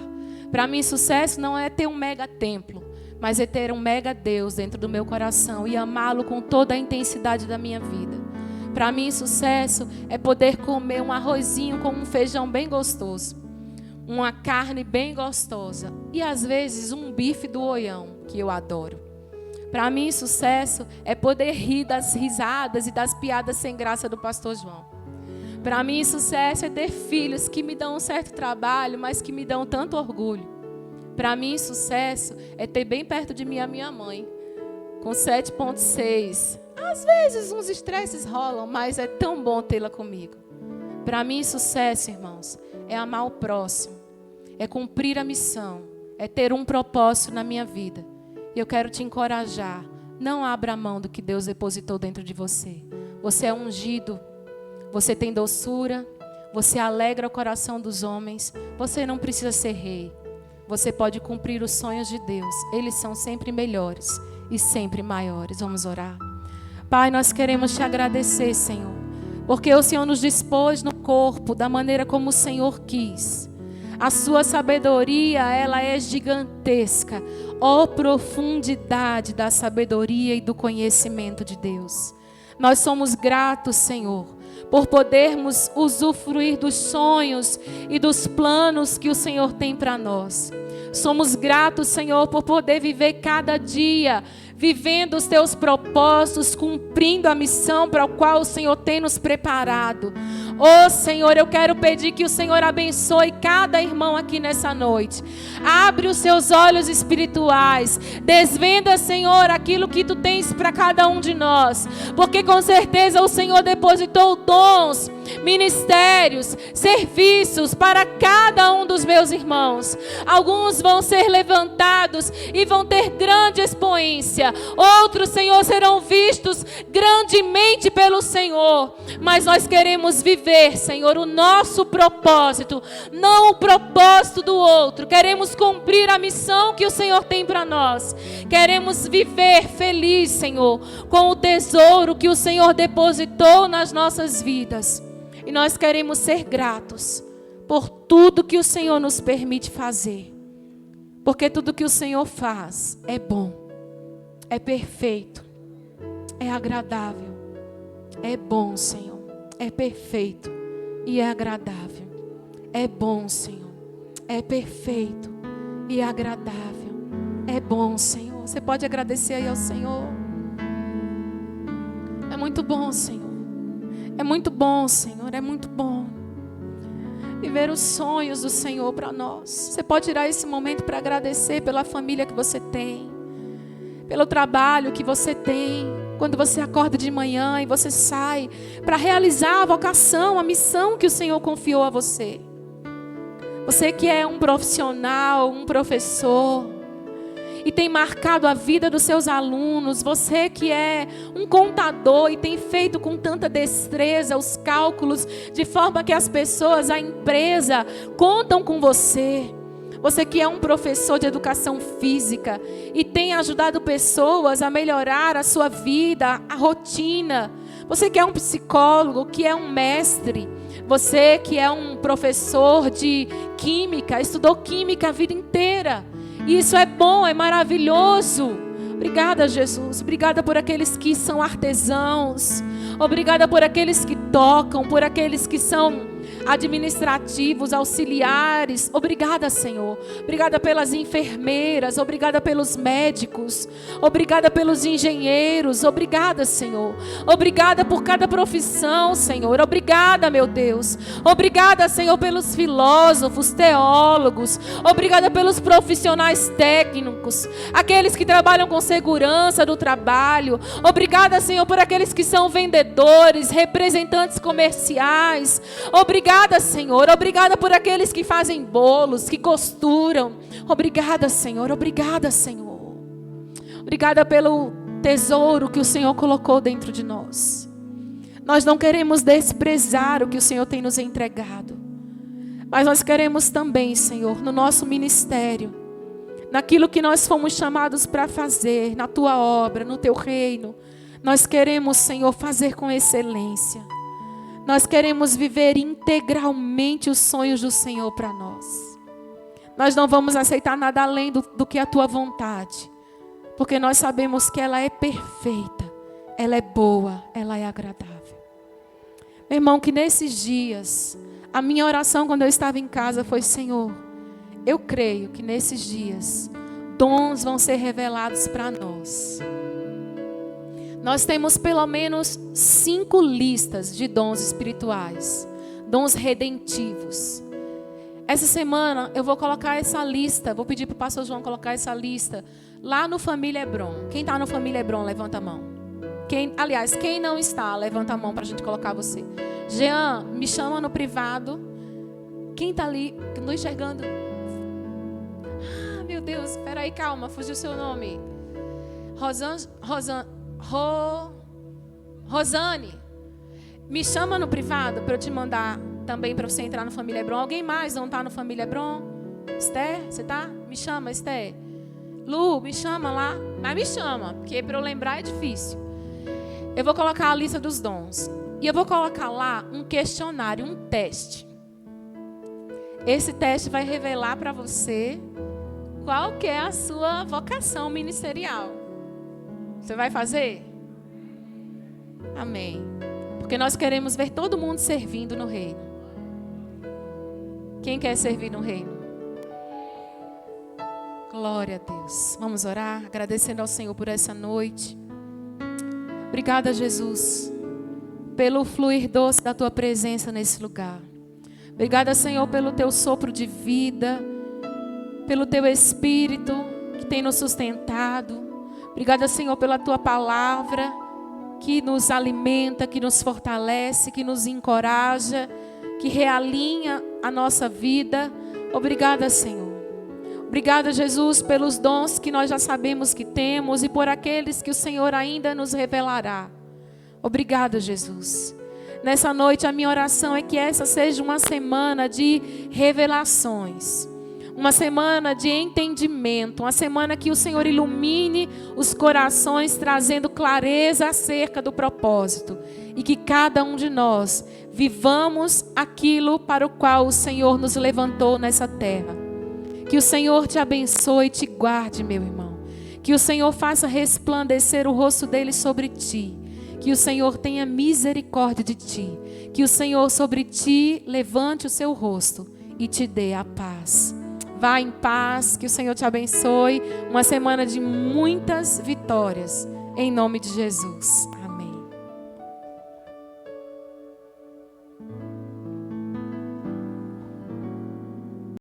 Para mim, sucesso não é ter um mega templo, mas é ter um mega Deus dentro do meu coração e amá-lo com toda a intensidade da minha vida. Para mim, sucesso é poder comer um arrozinho com um feijão bem gostoso, uma carne bem gostosa e às vezes um bife do Oião, que eu adoro. Para mim, sucesso é poder rir das risadas e das piadas sem graça do pastor João. Para mim, sucesso é ter filhos que me dão um certo trabalho, mas que me dão tanto orgulho. Para mim, sucesso é ter bem perto de mim a minha mãe, com 7,6. Às vezes uns estresses rolam, mas é tão bom tê-la comigo. Para mim, sucesso, irmãos, é amar o próximo, é cumprir a missão, é ter um propósito na minha vida. E eu quero te encorajar, não abra mão do que Deus depositou dentro de você. Você é ungido, você tem doçura, você alegra o coração dos homens, você não precisa ser rei. Você pode cumprir os sonhos de Deus, eles são sempre melhores e sempre maiores. Vamos orar. Pai, nós queremos te agradecer, Senhor, porque o Senhor nos dispôs no corpo da maneira como o Senhor quis. A sua sabedoria, ela é gigantesca. Ó profundidade da sabedoria e do conhecimento de Deus. Nós somos gratos, Senhor, por podermos usufruir dos sonhos e dos planos que o Senhor tem para nós. Somos gratos, Senhor, por poder viver cada dia vivendo os teus propósitos, cumprindo a missão para a qual o Senhor tem nos preparado. Oh Senhor, eu quero pedir que o Senhor abençoe cada irmão aqui nessa noite. Abre os seus olhos espirituais. Desvenda, Senhor, aquilo que Tu tens para cada um de nós. Porque com certeza o Senhor depositou dons, ministérios, serviços para cada um dos meus irmãos. Alguns vão ser levantados e vão ter grande expoência. Outros, Senhor, serão vistos grandemente pelo Senhor. Mas nós queremos viver, Senhor, o nosso propósito, não o propósito do outro. Queremos cumprir a missão que o Senhor tem para nós. Queremos viver feliz, Senhor, com o tesouro que o Senhor depositou nas nossas vidas. E nós queremos ser gratos por tudo que o Senhor nos permite fazer. Porque tudo que o Senhor faz é bom, é perfeito, é agradável. É bom, Senhor, é perfeito e é agradável. É bom, Senhor, é perfeito e é agradável. É bom, Senhor. Você pode agradecer aí ao Senhor. É muito bom, Senhor. É muito bom, Senhor, é muito bom viver os sonhos do Senhor para nós. Você pode tirar esse momento para agradecer pela família que você tem, pelo trabalho que você tem. Quando você acorda de manhã e você sai para realizar a vocação, a missão que o Senhor confiou a você. Você que é um profissional, um professor, e tem marcado a vida dos seus alunos. Você que é um contador e tem feito com tanta destreza os cálculos, de forma que as pessoas, a empresa, contam com você. Você que é um professor de educação física e tem ajudado pessoas a melhorar a sua vida, a rotina. Você que é um psicólogo, que é um mestre. Você que é um professor de química, estudou química a vida inteira. E isso é bom, é maravilhoso. Obrigada, Jesus. Obrigada por aqueles que são artesãos. Obrigada por aqueles que tocam, por aqueles que são administrativos, auxiliares. Obrigada, Senhor. Obrigada pelas enfermeiras. Obrigada pelos médicos. Obrigada pelos engenheiros. Obrigada, Senhor. Obrigada por cada profissão, Senhor. Obrigada, meu Deus. Obrigada, Senhor, pelos filósofos, teólogos. Obrigada pelos profissionais técnicos, aqueles que trabalham com segurança do trabalho. Obrigada, Senhor, por aqueles que são vendedores, representantes comerciais. Obrigada, Senhor. Obrigada por aqueles que fazem bolos, que costuram. Obrigada, Senhor. Obrigada, Senhor. Obrigada pelo tesouro que o Senhor colocou dentro de nós. Nós não queremos desprezar o que o Senhor tem nos entregado. Mas nós queremos também, Senhor, no nosso ministério, naquilo que nós fomos chamados para fazer, na Tua obra, no Teu reino, nós queremos, Senhor, fazer com excelência. Nós queremos viver integralmente os sonhos do Senhor para nós. Nós não vamos aceitar nada além do que a Tua vontade. Porque nós sabemos que ela é perfeita, ela é boa, ela é agradável. Meu irmão, que nesses dias, a minha oração quando eu estava em casa foi: Senhor, eu creio que nesses dias, dons vão ser revelados para nós. Nós temos pelo menos 5 listas de dons espirituais, dons redentivos. Essa semana eu vou colocar essa lista, vou pedir para o pastor João colocar essa lista lá no Família Hebron. Quem está no Família Hebron, levanta a mão. Quem não está, levanta a mão para a gente colocar você. Jean, me chama no privado. Quem está ali? Não estou enxergando. Ah, meu Deus, espera aí, calma, fugiu o seu nome. Rosane, me chama no privado para eu te mandar também para você entrar no Família Hebron. Alguém mais não está no Família Hebron? Esther, você está? Me chama, Esther. Lu, me chama lá. Mas me chama, porque para eu lembrar é difícil. Eu vou colocar a lista dos dons. E eu vou colocar lá um questionário, um teste. Esse teste vai revelar para você qual que é a sua vocação ministerial. Você vai fazer? Amém. Porque nós queremos ver todo mundo servindo no reino. Quem quer servir no reino? Glória a Deus. Vamos orar, agradecendo ao Senhor por essa noite. Obrigada, Jesus, pelo fluir doce da Tua presença nesse lugar. Obrigada, Senhor, pelo Teu sopro de vida, pelo Teu Espírito que tem nos sustentado. Obrigada, Senhor, pela Tua palavra que nos alimenta, que nos fortalece, que nos encoraja, que realinha a nossa vida. Obrigada, Senhor. Obrigada, Jesus, pelos dons que nós já sabemos que temos e por aqueles que o Senhor ainda nos revelará. Obrigada, Jesus. Nessa noite a minha oração é que essa seja uma semana de revelações, uma semana de entendimento, uma semana que o Senhor ilumine os corações, trazendo clareza acerca do propósito, e que cada um de nós vivamos aquilo para o qual o Senhor nos levantou nessa terra. Que o Senhor te abençoe e te guarde, meu irmão. Que o Senhor faça resplandecer o rosto dele sobre ti. Que o Senhor tenha misericórdia de ti. Que o Senhor sobre ti levante o seu rosto e te dê a paz. Vá em paz, que o Senhor te abençoe. Uma semana de muitas vitórias. Em nome de Jesus.